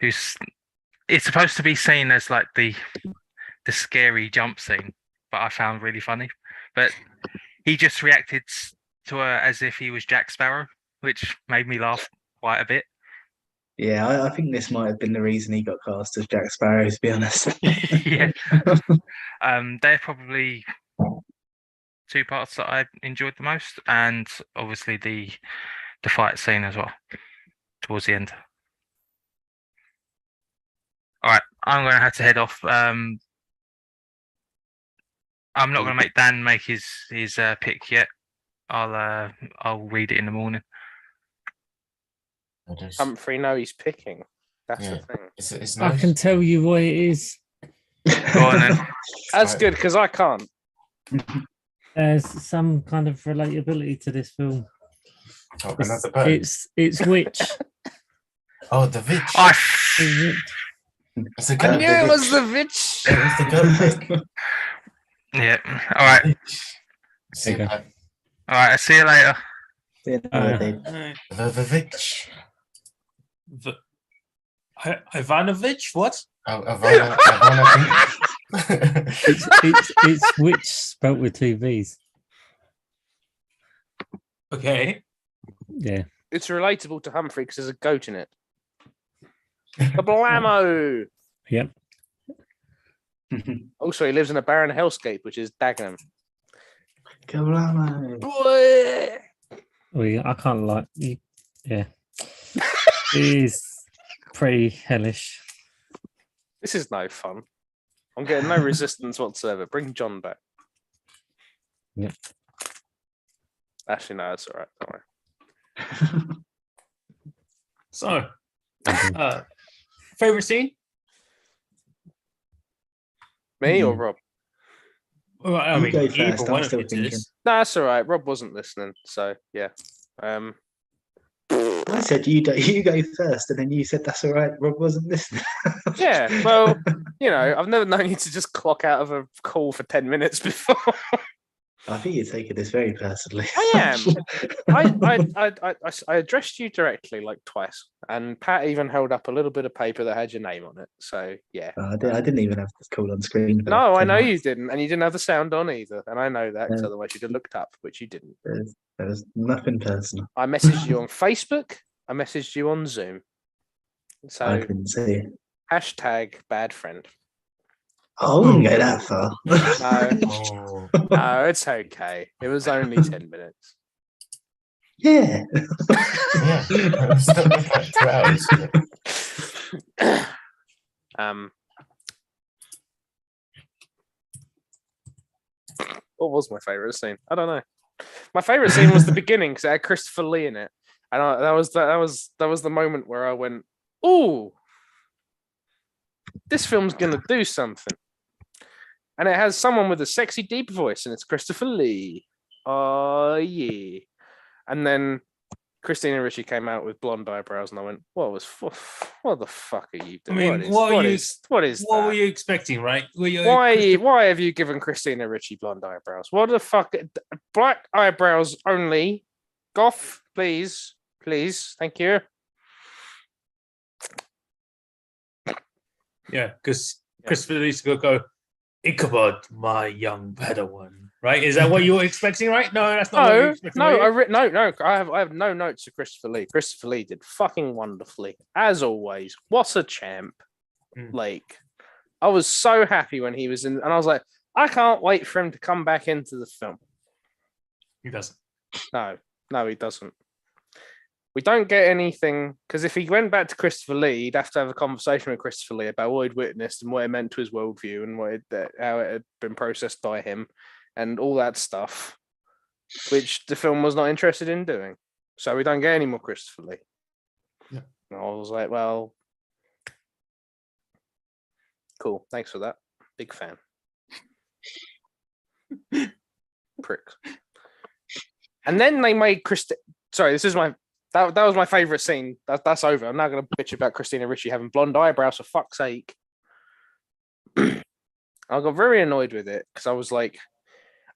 who's it's supposed to be seen as like the scary jump scene, but I found really funny. But he just reacted to her as if he was Jack Sparrow, which made me laugh quite a bit. Yeah, I think this might have been the reason he got cast as Jack Sparrow, to be honest. Yeah. They're probably two parts that I enjoyed the most, and obviously the fight scene as well towards the end. All right, I'm going to have to head off. I'm not going to make Dan make his pick yet. I'll read it in the morning. Humphrey, no, he's picking. That's Yeah. the thing. It's I nice. can tell you what it is. Go on then. That's Right. good because I can't. There's some kind of relatability to this film. Oh, It's, another bird. it's Witch. Oh, the Witch. I It's a I goat. knew it was the bitch. It was the goat. yeah. All right. Witch. See, There you go. like, All right. I'll see you later. Yeah, they- the Witch. Ivanovich, what? Oh, Ivana It's Witch spelt with two V's. Okay. Yeah. It's relatable to Humphrey because there's a goat in it. Kablamo! Yep. Also, he lives in a barren hellscape, which is Dagenham. Kablamo. I can't like you. Yeah. It's pretty hellish. This is no fun. I'm getting no resistance whatsoever. Bring John back. Yeah. Actually, no, it's all right. Don't worry. So, favorite scene? Me or Rob? Well, I You mean, go either first, one I'm of still you thinking. is. No, that's all right. Rob wasn't listening, so yeah. I said you go first, and then you said that's all right. Rob wasn't listening. Yeah, well, you know, I've never known you to just clock out of a call for 10 minutes before. I think you're taking this very personally. I am. I addressed you directly like twice, and Pat even held up a little bit of paper that had your name on it. So yeah. I didn't even have this call on screen. for No, I 10 know you minutes. didn't, and you didn't have the sound on either, and I know that because Yeah. otherwise you'd have looked up, which you didn't. There was nothing personal. I messaged you on Facebook. I messaged you on Zoom. I So couldn't see it. hashtag bad friend. Oh, I wouldn't go that far. No, Oh, no, it's okay. It was only 10 minutes. Yeah. yeah. It's still like 2 hours. What was my favorite scene? I don't know. My favorite scene was the beginning because it had Christopher Lee in it, and that was the moment where I went, "Ooh, this film's gonna do something." And it has someone with a sexy deep voice, and it's Christopher Lee. Oh yeah. And then Christina Ricci came out with blonde eyebrows, and I went, "What the fuck are you I doing? mean, what what were is What were that? you expecting, right? Were you Why have you given Christina Ricci blonde eyebrows? What the fuck? Black eyebrows only. Goth, please, thank you. Yeah, because Christopher Lee's going to go, Ichabod, my young Padawan. Right? Is that what you were expecting, right? No, that's not what you were expecting. No, were you? no. I have no notes of Christopher Lee. Christopher Lee did fucking wonderfully, as always. What a champ! Mm. Like, I was so happy when he was in, and I was like, I can't wait for him to come back into the film. He doesn't. No, he doesn't. We don't get anything because if he went back to Christopher Lee, he'd have to have a conversation with Christopher Lee about what he'd witnessed and what it meant to his worldview and how it had been processed by him and all that stuff, which the film was not interested in doing. So we don't get any more Christopher Lee. Yeah. And I was like, well, cool. Thanks for that. Big fan. Pricks. And then they made Sorry, this is my. That was my favorite scene. That's over. I'm not going to bitch about Christina Ricci having blonde eyebrows for fuck's sake. I got very annoyed with it because I was like,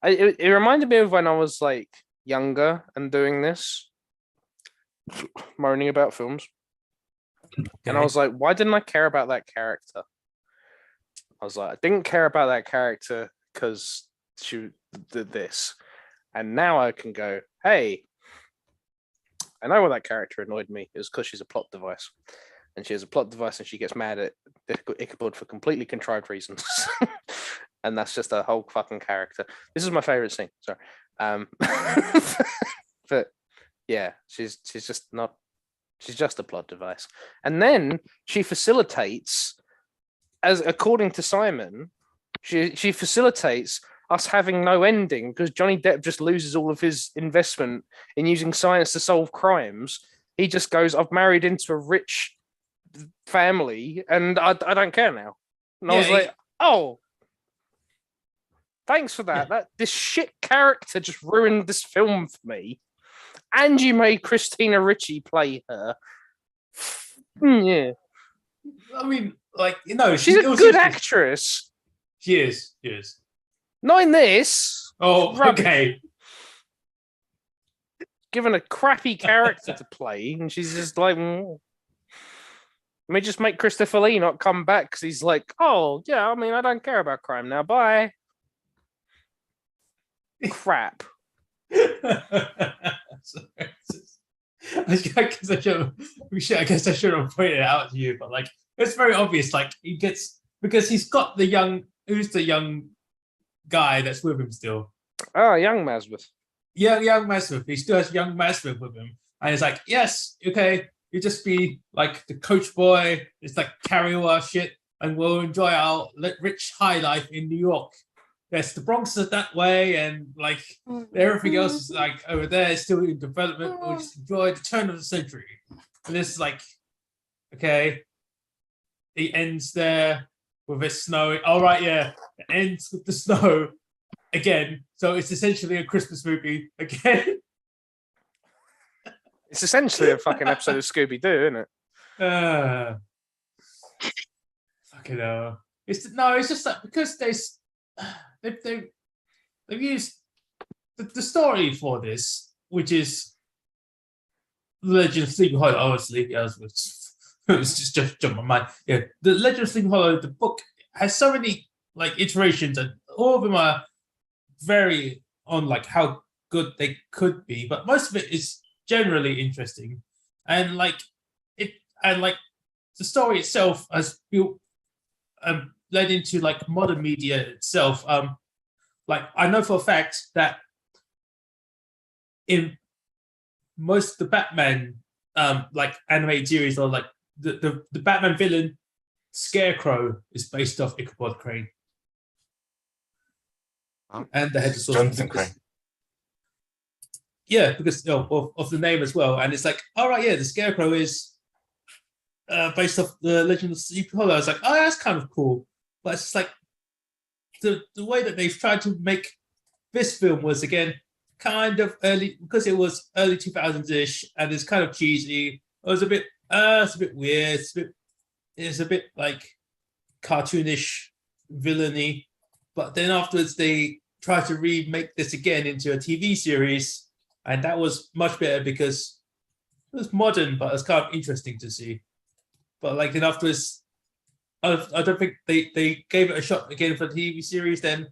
it reminded me of when I was like younger and doing this, moaning about films. And I was like, why didn't I care about that character? I was like, I didn't care about that character because she did this. And now I can go, hey, I know why that character annoyed me. It was because she's a plot device. And she has a plot device and she gets mad at Ichabod for completely contrived reasons. And that's just a whole fucking character. This is my favorite scene. Sorry. But yeah, she's just not, she's just a plot device. And then she facilitates, as according to Simon, she facilitates us having no ending because Johnny Depp just loses all of his investment in using science to solve crimes. He just goes, I've married into a rich family, and I don't care now. And I was Yeah, like, oh, thanks for that. That this shit character just ruined this film for me. And you made Christina Ricci play her. Yeah. I mean, like, you know, She's a good actress. She is. She is. Not in this. Oh, Rubbish. okay. Given a crappy character to play, and she's just like, Let me just make Christopher Lee not come back because he's like, oh, yeah, I mean, I don't care about crime now. Bye. Crap. I guess I should have pointed it out to you, but like it's very obvious. Like he gets because he's got the young guy that's with him still. Oh, young Masworth. Young Masworth. He still has young Masworth with him, and he's like, yes, okay, you just be like the coach boy. It's like carry our shit, and we'll enjoy our rich high life in New York. Yes, the Bronx is that way, and like everything else is like over there is still in development. We'll just enjoy the turn of the century. And this is like, okay, it ends there with it snowing. All right, yeah, it ends with the snow again. So it's essentially a Christmas movie again. It's essentially a fucking episode of Scooby Doo, isn't it? Fucking hell. It's just like because they've used the story for this, which is Legend of Sleepy Hollow. Obviously, yeah, it's just jumped my mind. Yeah, the Legend of Sleepy Hollow, the book has so many like iterations, and all of them are very on like how good they could be, but most of it is generally interesting, and like the story itself has built led into like modern media itself. Like I know for a fact that in most of the Batman like animated series, or like the Batman villain Scarecrow is based off Ichabod Crane. And the head of Jonathan Crane. Yeah, because of the name as well. And it's like, all right, yeah, the Scarecrow is based off the Legend of Sleepy Hollow. I was like, oh, that's kind of cool. But it's just like the way that they've tried to make this film was again kind of early, because it was early 2000s-ish, and it's kind of cheesy. It was a bit weird. It's a bit like cartoonish villainy. But then afterwards they tried to remake this again into a TV series, and that was much better because it was modern, but it was kind of interesting to see. But like then afterwards, I don't think they gave it a shot again for the TV series. Then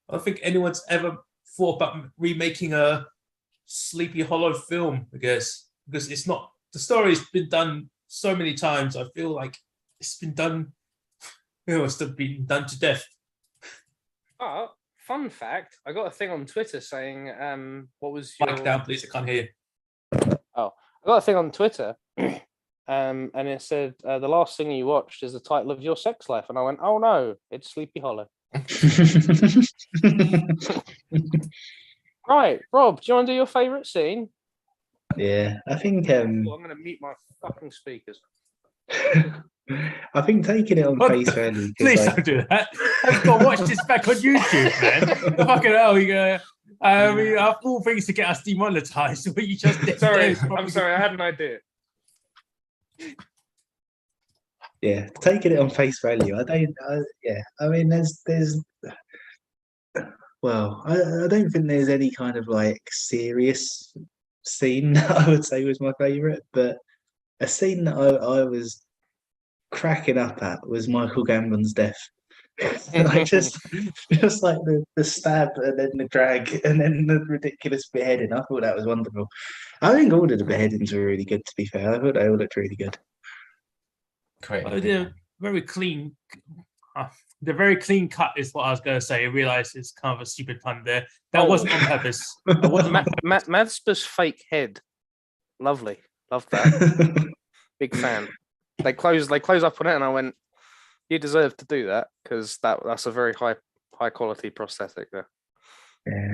I don't think anyone's ever thought about remaking a Sleepy Hollow film, I guess, because it's not, the story's been done so many times. I feel like it's been done, it's been done to death. Oh, fun fact, I got a thing on Twitter saying, what was your... Mic down, please, I can't hear you. Oh, I got a thing on Twitter, and it said, the last thing you watched is the title of your sex life. And I went, oh no, it's Sleepy Hollow. Right, Rob, do you want to do your favourite scene? Yeah, I think I'm going to mute my fucking speakers. I think taking it on face value. 'cause, Please like, don't do that. I've got to watch this back on YouTube, man. Fucking hell, you go. I mean, of all things to get us demonetized, what you just did. Sorry, there is I'm sorry, I had an idea. Yeah, taking it on face value. I mean, there's. Well, I don't think there's any kind of like serious scene that I would say was my favorite, but a scene that I was cracking up at was Michael Gambon's death. Like just like the stab and then the drag and then the ridiculous beheading. I thought that was wonderful. I think all of the beheadings were really good, to be fair. I thought they all looked really good. Great. They're very clean. The very clean cut is what I was going to say. I realised it's kind of a stupid pun there. That wasn't on purpose. That wasn't on purpose. Mathspa's fake head. Lovely. Love that. Big fan. They close up on it, and I went, you deserve to do that, because that's a very high quality prosthetic there. Yeah,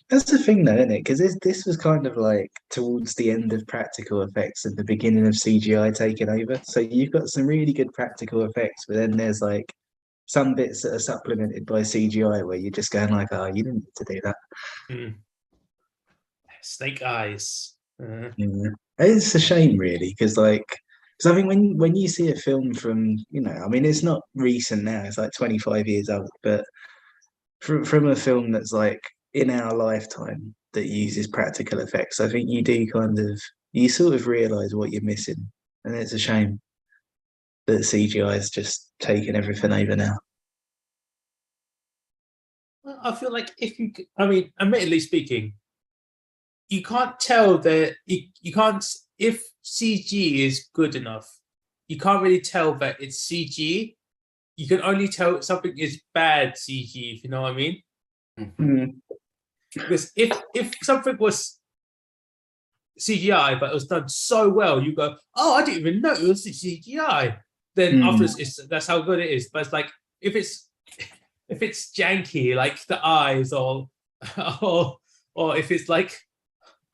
that's the thing, though, isn't it? Because this was kind of like towards the end of practical effects and the beginning of CGI taking over. So you've got some really good practical effects, but then there's like some bits that are supplemented by CGI where you're just going like, "Oh, you didn't need to do that." Snake eyes. Yeah. It's a shame, really, because I mean, when you see a film from, I mean, it's not recent now; it's like 25 years old, but from a film that's like in our lifetime that uses practical effects, I think you sort of realize what you're missing, and it's a shame that CGI is just taking everything over now. I feel like I mean, admittedly speaking, you can't tell that you can't, if CG is good enough, you can't really tell that it's CG. You can only tell something is bad CG, if you know what I mean. Mm. Because if something was CGI but it was done so well, you go, "Oh, I didn't even know it was CGI." Then afterwards, that's how good it is. But it's like if it's janky, like the eyes, or if it's like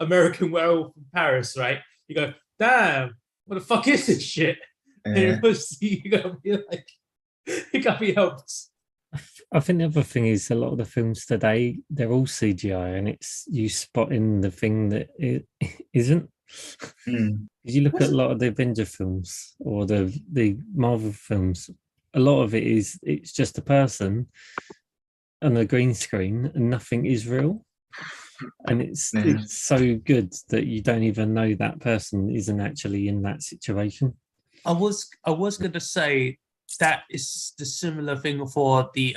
American Werewolf in Paris, right? You go, "Damn, what the fuck is this shit?" Yeah. You gotta be like, it can't be helped. I think the other thing is a lot of the films today, they're all CGI, and it's you spotting the thing that it isn't. If you look at a lot of the Avenger films or the Marvel films, a lot of it's just a person on a green screen and nothing is real. And it's so good that you don't even know that person isn't actually in that situation. I was gonna say that is the similar thing for the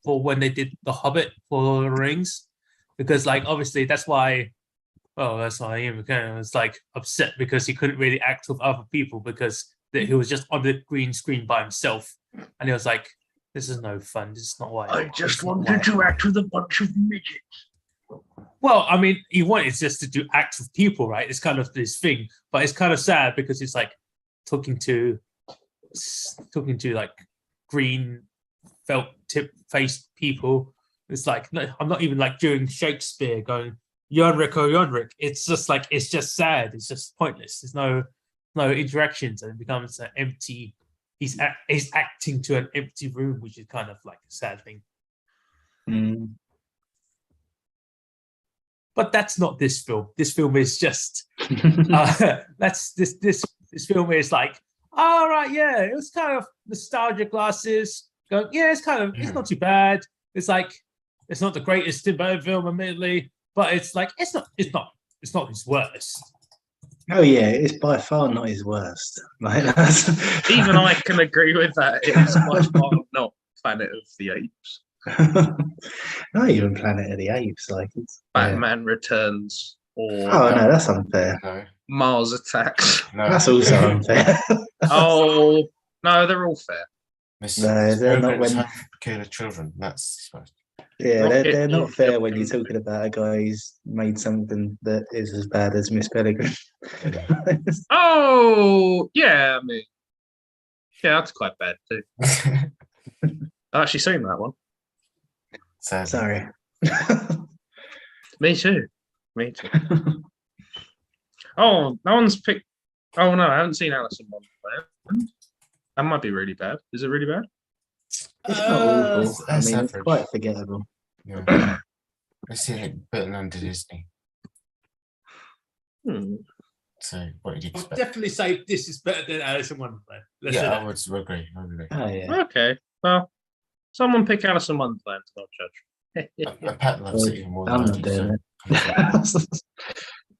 for when they did The Hobbit for Lord of the Rings, because like obviously that's why Ian McKellen was like upset because he couldn't really act with other people because he was just on the green screen by himself, and he was like, "This is no fun. This is not why I just wanted to act with a bunch of midgets." Well, I mean, he wanted just to do act with people, right? It's kind of this thing, but it's kind of sad because it's like talking to like green felt tip faced people. It's like I'm not even like doing Shakespeare going Yonric or Yonric. It's just like it's just sad. It's just pointless. There's no interactions, and it becomes an empty. He's acting to an empty room, which is kind of like a sad thing. But that's not this film. This film is just this film is like, all right, yeah, it was kind of nostalgia glasses. Going, yeah, it's not too bad. It's like it's not the greatest Tim Burton film, admittedly, but it's like it's not his worst. Oh yeah, it's by far not his worst. Like, Even I can agree with that. It's by far not Planet of the Apes. Not even Planet of the Apes. Like it's Batman Returns or no, that's unfair. No, Mars Attacks. no. That's also unfair. Oh no, they're all fair. No, they're not Programs when- Home for Peculiar Children. That's Yeah, Rocket they're not is fair when you're different. talking about a guy who's made something that is as bad as Miss Peregrine. Oh yeah, I mean, yeah, that's quite bad too. I've actually seen that one. sad. Sorry. Me too. Oh, no one's picked. Oh no, I haven't seen Alice in Wonderland. That might be really bad. Is it really bad? It's not awful. I that's mean, it's average. quite forgettable. Yeah. Let's see it putting under Disney. So what did you I'd expect? definitely say this is better than Alice in Wonderland. Let's say Yeah, that. I would agree. I would agree. Oh yeah. Okay, well, someone pick Alice in Wonderland. I'll judge. And Pat loves it even more than I'm I not do, doing so-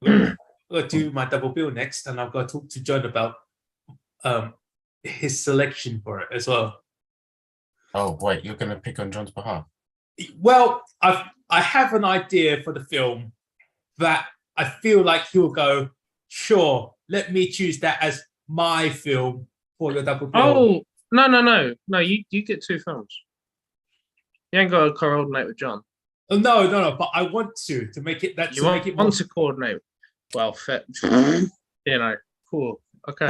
it. I've got to do my double bill next, and I've got to talk to John about his selection for it as well. Oh wait, you're gonna pick on John's behalf? Well, I have an idea for the film that I feel like he'll go, sure, let me choose that as my film for the double bill. Oh no! You get two films. You ain't got to coordinate with John. Oh, no, but I want to make it that You to make it more. want to coordinate? Well, fair. You know, cool. Okay.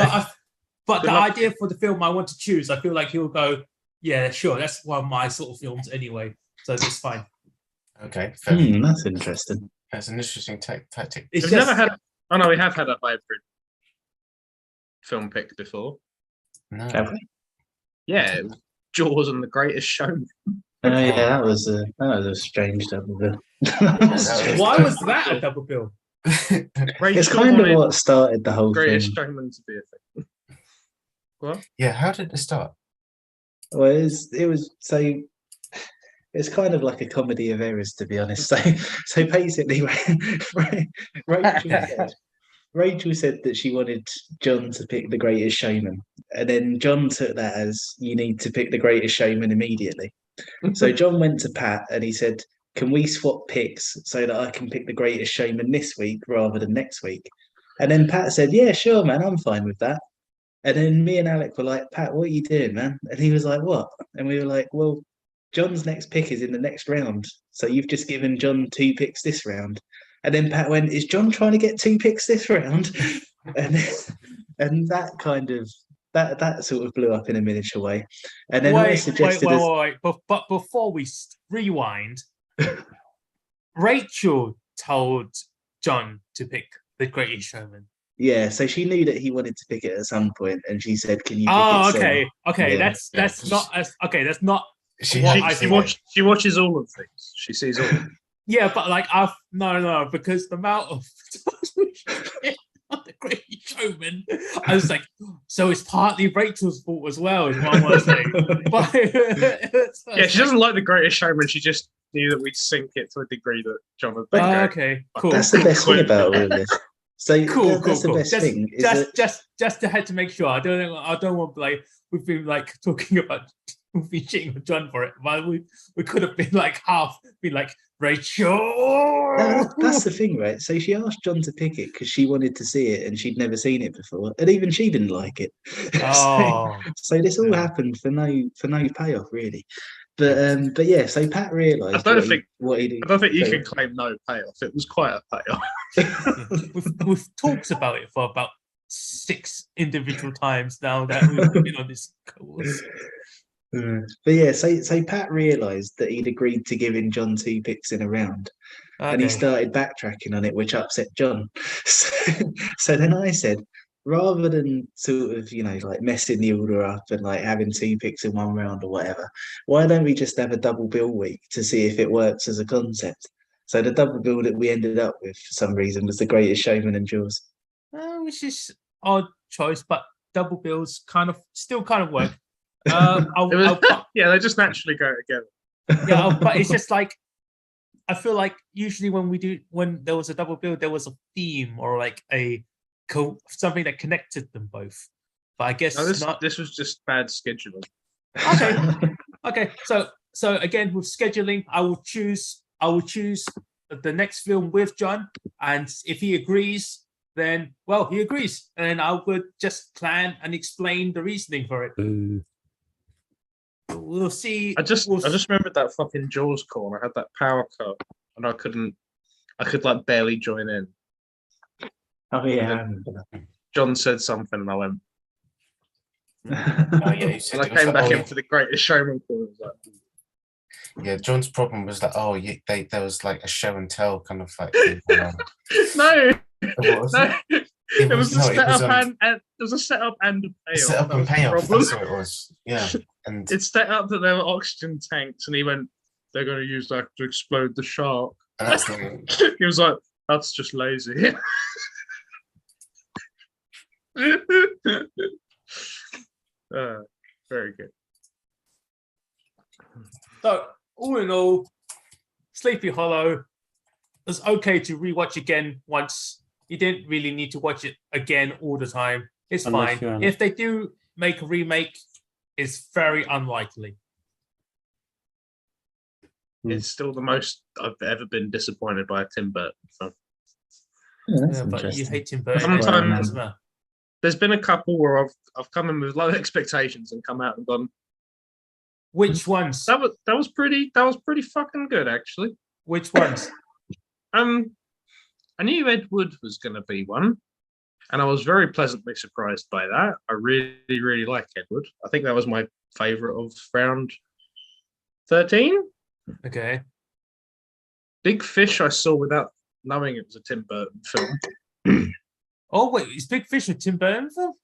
But Good the luck. idea for the film I want to choose, I feel like he'll go, yeah, sure, that's one of my sort of films anyway, so that's fine. Okay, fair. That's interesting. That's an interesting tactic. It's We've just, never had. Oh no, we have had a hybrid film pick before. No. Have we? Yeah, it was Jaws and The Greatest Showman. Oh yeah, that was a strange double bill. was- why was that a double bill? It's Rachel kind of wanted what started the whole Greatest thing. Showman to be a thing. What? Yeah, how did it start? Well, it was so. It's kind of like a comedy of errors, to be honest. So basically, Rachel said that she wanted John to pick The Greatest Showman, and then John took that as you need to pick The Greatest Showman immediately. So John went to Pat and he said, "Can we swap picks so that I can pick The Greatest Showman this week rather than next week?" And then Pat said, "Yeah, sure, man, I'm fine with that." And then me and Alec were like, "Pat, what are you doing, man?" And he was like, "What?" And we were like, "Well, John's next pick is in the next round. So you've just given John 2 picks this round." And then Pat went, "Is John trying to get 2 picks this round?" And that kind of that sort of blew up in a miniature way. And then I suggested wait. But before we rewind, Rachel told John to pick The Greatest Showman. yeah, so she knew that he wanted to pick it at some point, and she said, "Can you pick Oh, it soon?" okay. Yeah. That's not as okay. That's not. She What had I She, think- she watches all of these. She sees all of them. Yeah, but like no, because the amount of on The Greatest Showman, I was like, so it's partly Rachel's fault as well, is what I want to say. But Yeah, she doesn't like The Greatest Showman. She just knew that we'd sink it to a degree that John would think. Okay, cool. That's the best thing about all of this. So Cool. that's the best thing. Is that, Just to had to make sure. I don't want like we've been like talking about we've been cheating on John for it, but we could have been like half been like Rachel. that's the thing, right? So she asked John to pick it because she wanted to see it and she'd never seen it before, and even she didn't like it. Oh. So this all Yeah. happened for no payoff, really. But yeah, so Pat realised I don't think you so- can claim no payoff. It was quite a payoff. We've talked about it for about 6 individual times now that we've been on this course. But yeah, so Pat realised that he'd agreed to giving John 2 picks in a round, and he Okay. started backtracking on it, which upset John. So then I said, rather than sort of, like messing the order up and like having 2 picks in one round or whatever, why don't we just have a double bill week to see if it works as a concept? So the double bill that we ended up with for some reason was The Greatest Showman and Jaws. Which is odd choice, but double bills still kind of work. Yeah, they just naturally go together. But it's just like I feel like usually when there was a double bill, there was a theme or like something that connected them both. But I guess No, not. this was just bad scheduling. Okay. So again with scheduling, I will choose the next film with John, and if he agrees, then well he agrees, and I would just plan and explain the reasoning for it. We'll see. I just remembered that fucking Jaws call. I had that power cut, and I could like barely join in. Oh yeah, I remember John said something, and I went. Oh, yeah, you said And I it was came like, back oh, into The Greatest Showman call. I was like, yeah, John's problem was that there was like a show and tell kind of like thing going on. no, What was no. it? It was a no, it was, setup and it was a setup and a payoff. set up That and was the payoff. problem. That's what it was. Yeah, and It's set up that there were oxygen tanks, and he went, "They're going to use that to explode the shark." that's the He was like, "That's just lazy." Very good. So all in all, Sleepy Hollow was okay to rewatch again once. You didn't really need to watch it again all the time. It's Unless you're fine. on- If they do make a remake, it's very unlikely. It's still the most I've ever been disappointed by a Tim Burton film. that's Yeah, but you interesting. hate Tim Burton. Sometimes- doesn't matter. There's been a couple where I've come in with low expectations and come out and gone, Which ones? that was pretty fucking good actually. Which ones? I knew Ed Wood was going to be one, and I was very pleasantly surprised by that. I really, really like Ed Wood. I think that was my favorite of round 13. Okay. Big Fish I saw without knowing it was a Tim Burton film. Oh wait, is Big Fish a Tim Burton film?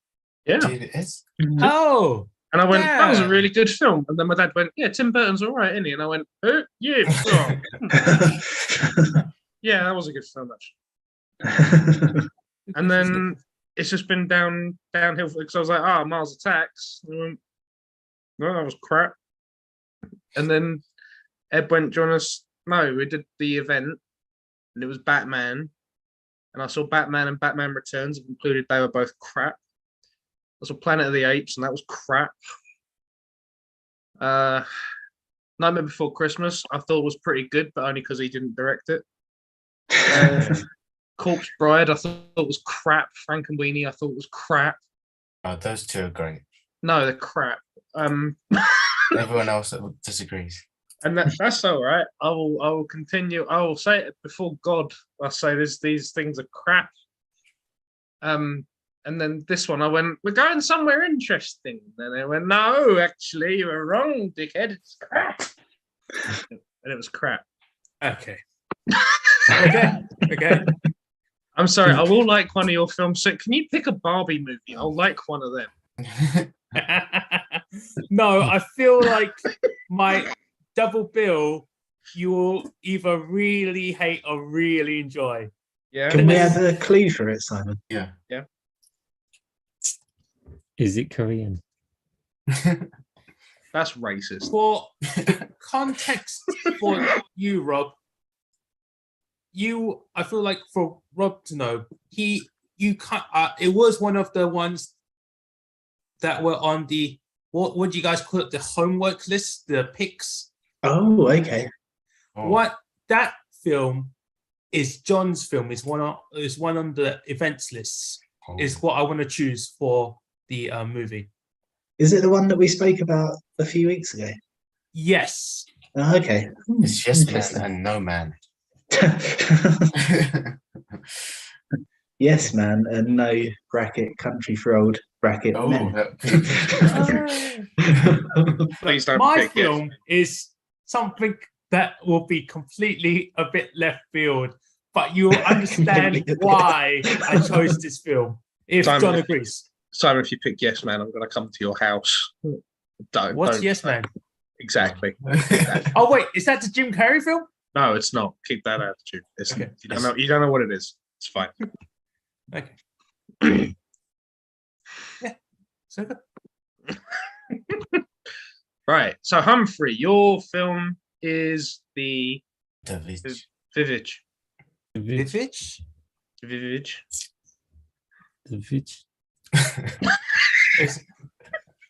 Yeah. Dude, it is. Oh, And I went, that was a Yeah. really good film. And then my dad went, yeah, Tim Burton's all right, isn't he? And I went, oh, yeah, oh, yeah, that was a good film, actually. And then it's just been downhill because I was like, Mars Attacks. And I went, no, that was crap. And then Ed went, join us. No, we did the event and it was Batman. And I saw Batman and Batman Returns. It concluded they were both crap. I saw Planet of the Apes and that was crap. Nightmare Before Christmas, I thought was pretty good, but only because he didn't direct it. Corpse Bride, I thought was crap. Frankenweenie, I thought was crap. Oh, those two are great. No, they're crap. Everyone else disagrees. And that's all right. I will continue. I will say it before God. I'll say these things are crap. And then this one, I went, we're going somewhere interesting. Then I went, no, actually, you were wrong, dickhead. It's crap. And it was crap. okay. Okay. I'm sorry. I will like one of your films. So can you pick a Barbie movie? I'll like one of them. No, I feel like my double bill, you will either really hate or really enjoy. Yeah. Can we have a clue for it, Simon? Yeah. Is it Korean? That's racist. For context for you, Rob, I feel like for Rob to know, you can't. It was one of the ones that were on the what do you guys call it? The homework list, the picks. Oh, okay. Oh, What that film is John's film. Is one on the events lists. oh. Is what I want to choose for the movie. Is it the one that we spoke about a few weeks ago? Yes. Oh, okay. It's Yes Man Interesting. and No Man. Yes, man, and no bracket country for old bracket Oh, men. Please don't My pick it. film is something that will be completely a bit left field, but you'll understand why I chose this film. If Simon. John agrees. Simon, if you pick Yes Man, I'm going to come to your house. Don't. What's Yes Man? Exactly. Oh wait, is that the Jim Carrey film? No, it's not. Keep that attitude. It's, Okay. you don't know what it is. It's fine. Okay. Yeah. So good. Right. So Humphrey, your film is the The Witch. Vivage. Vivitch? Vivage. The Witch.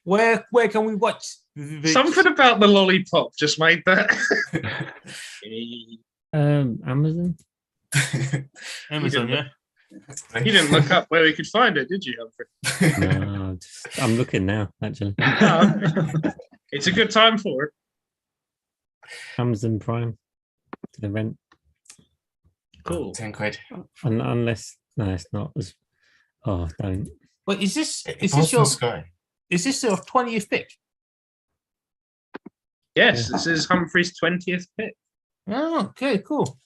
Where can we watch Vivitch? Something about the lollipop just made that. Amazon. Amazon, yeah. You didn't look up where we could find it, did you, Humphrey? No, I'm looking now. Actually, No. It's a good time for it. Amazon Prime to the rent. Cool. 10 quid. Unless no, it's not. Oh, don't. Wait, is this Boston your Sky. 20th pick? Yes, this is Humphrey's 20th pick. Oh, okay, cool.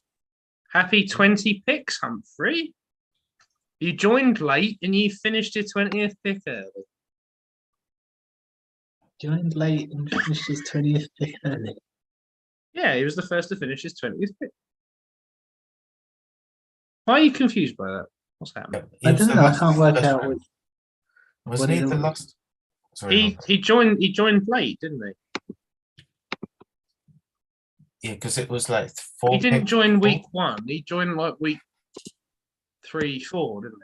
Happy 20 picks, Humphrey. You joined late and you finished your 20th pick early. Joined late and finished his 20th pick early. Yeah, he was the first to finish his 20th pick. Why are you confused by that? What's happening? I don't know. I can't work out what. Wasn't what he is the it? last? Sorry, He joined late, didn't he? yeah, because it was like 4. He didn't picks join before. week 1. He joined like week 3, 4, didn't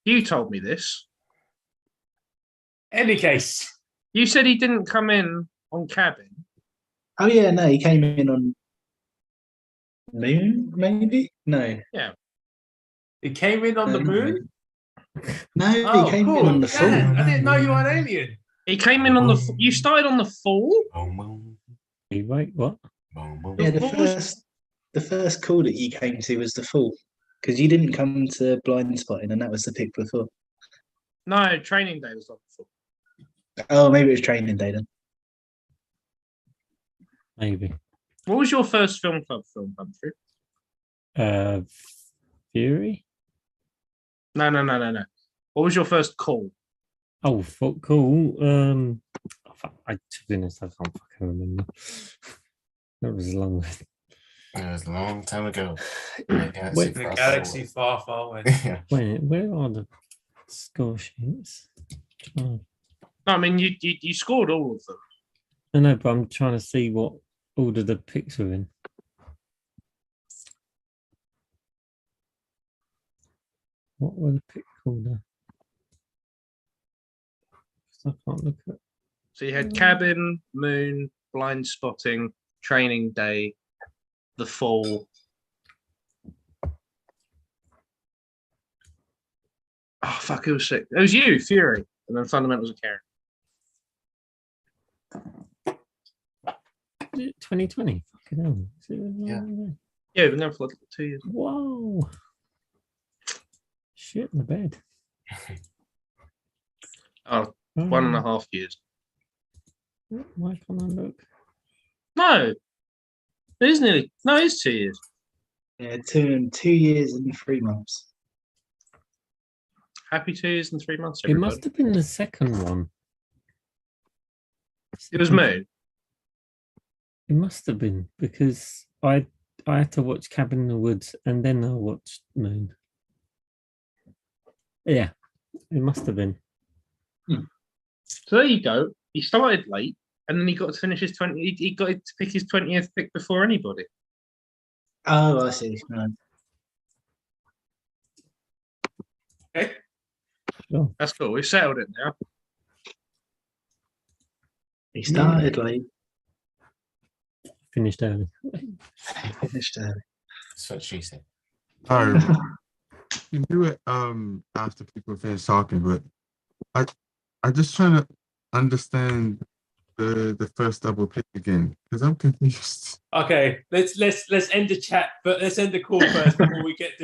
he? You told me this. Any case, You said he didn't come in on cabin. Oh yeah, no, he came in on Moon, maybe? No, it came in on the moon. no, Oh, he came cool. in on the full. Yeah, I didn't know you were an alien. He came in on the. You started on the fall. Boom, boom, You wait, what? boom, boom. Yeah, What was- the first call that you came to was the full because you didn't come to blind spotting, and that was the pick before. No, training day was on the fall. Oh, maybe it was training day then. maybe. What was your first film club film, Humphrey? Fury. No. What was your first call? Oh, fuck, cool. To be honest, I can't fucking remember. That was long. It was a long time ago. Wait, In a galaxy far, far away. Yeah. where are the score sheets? Oh, No, I mean you scored all of them. I know, but I'm trying to see what order the picks were in. What were the pick order? I can't look at. So you had Cabin, Moon, Blind Spotting, Training Day, The Fall. Oh fuck! It was sick. It was you, Fury, and then Fundamentals of Caring. 2020. Fucking hell. Yeah. Yeah, we've been there for like 2 years. Whoa. Shit in the bed. Oh, 1.5 years. Why can't I look? No, it is nearly. No, it is 2 years. Yeah, 2 years and 3 months. Happy 2 years and 3 months. It Everybody. must have been the second one. It was Moon. It must have been because I had to watch Cabin in the Woods and then I watched Moon. Yeah, it must have been. So there you go. He started late, and then he got to finish his 20. He got to pick his 20th pick before anybody. Oh, I see. No. Okay, Sure. that's cool. We've settled it now. He started late, Finished early. finished early. That's what she said. All right. You can do it after people finish talking, but I just trying to understand the first double pick again because I'm confused. Okay, let's end the chat, but let's end the call first before we get to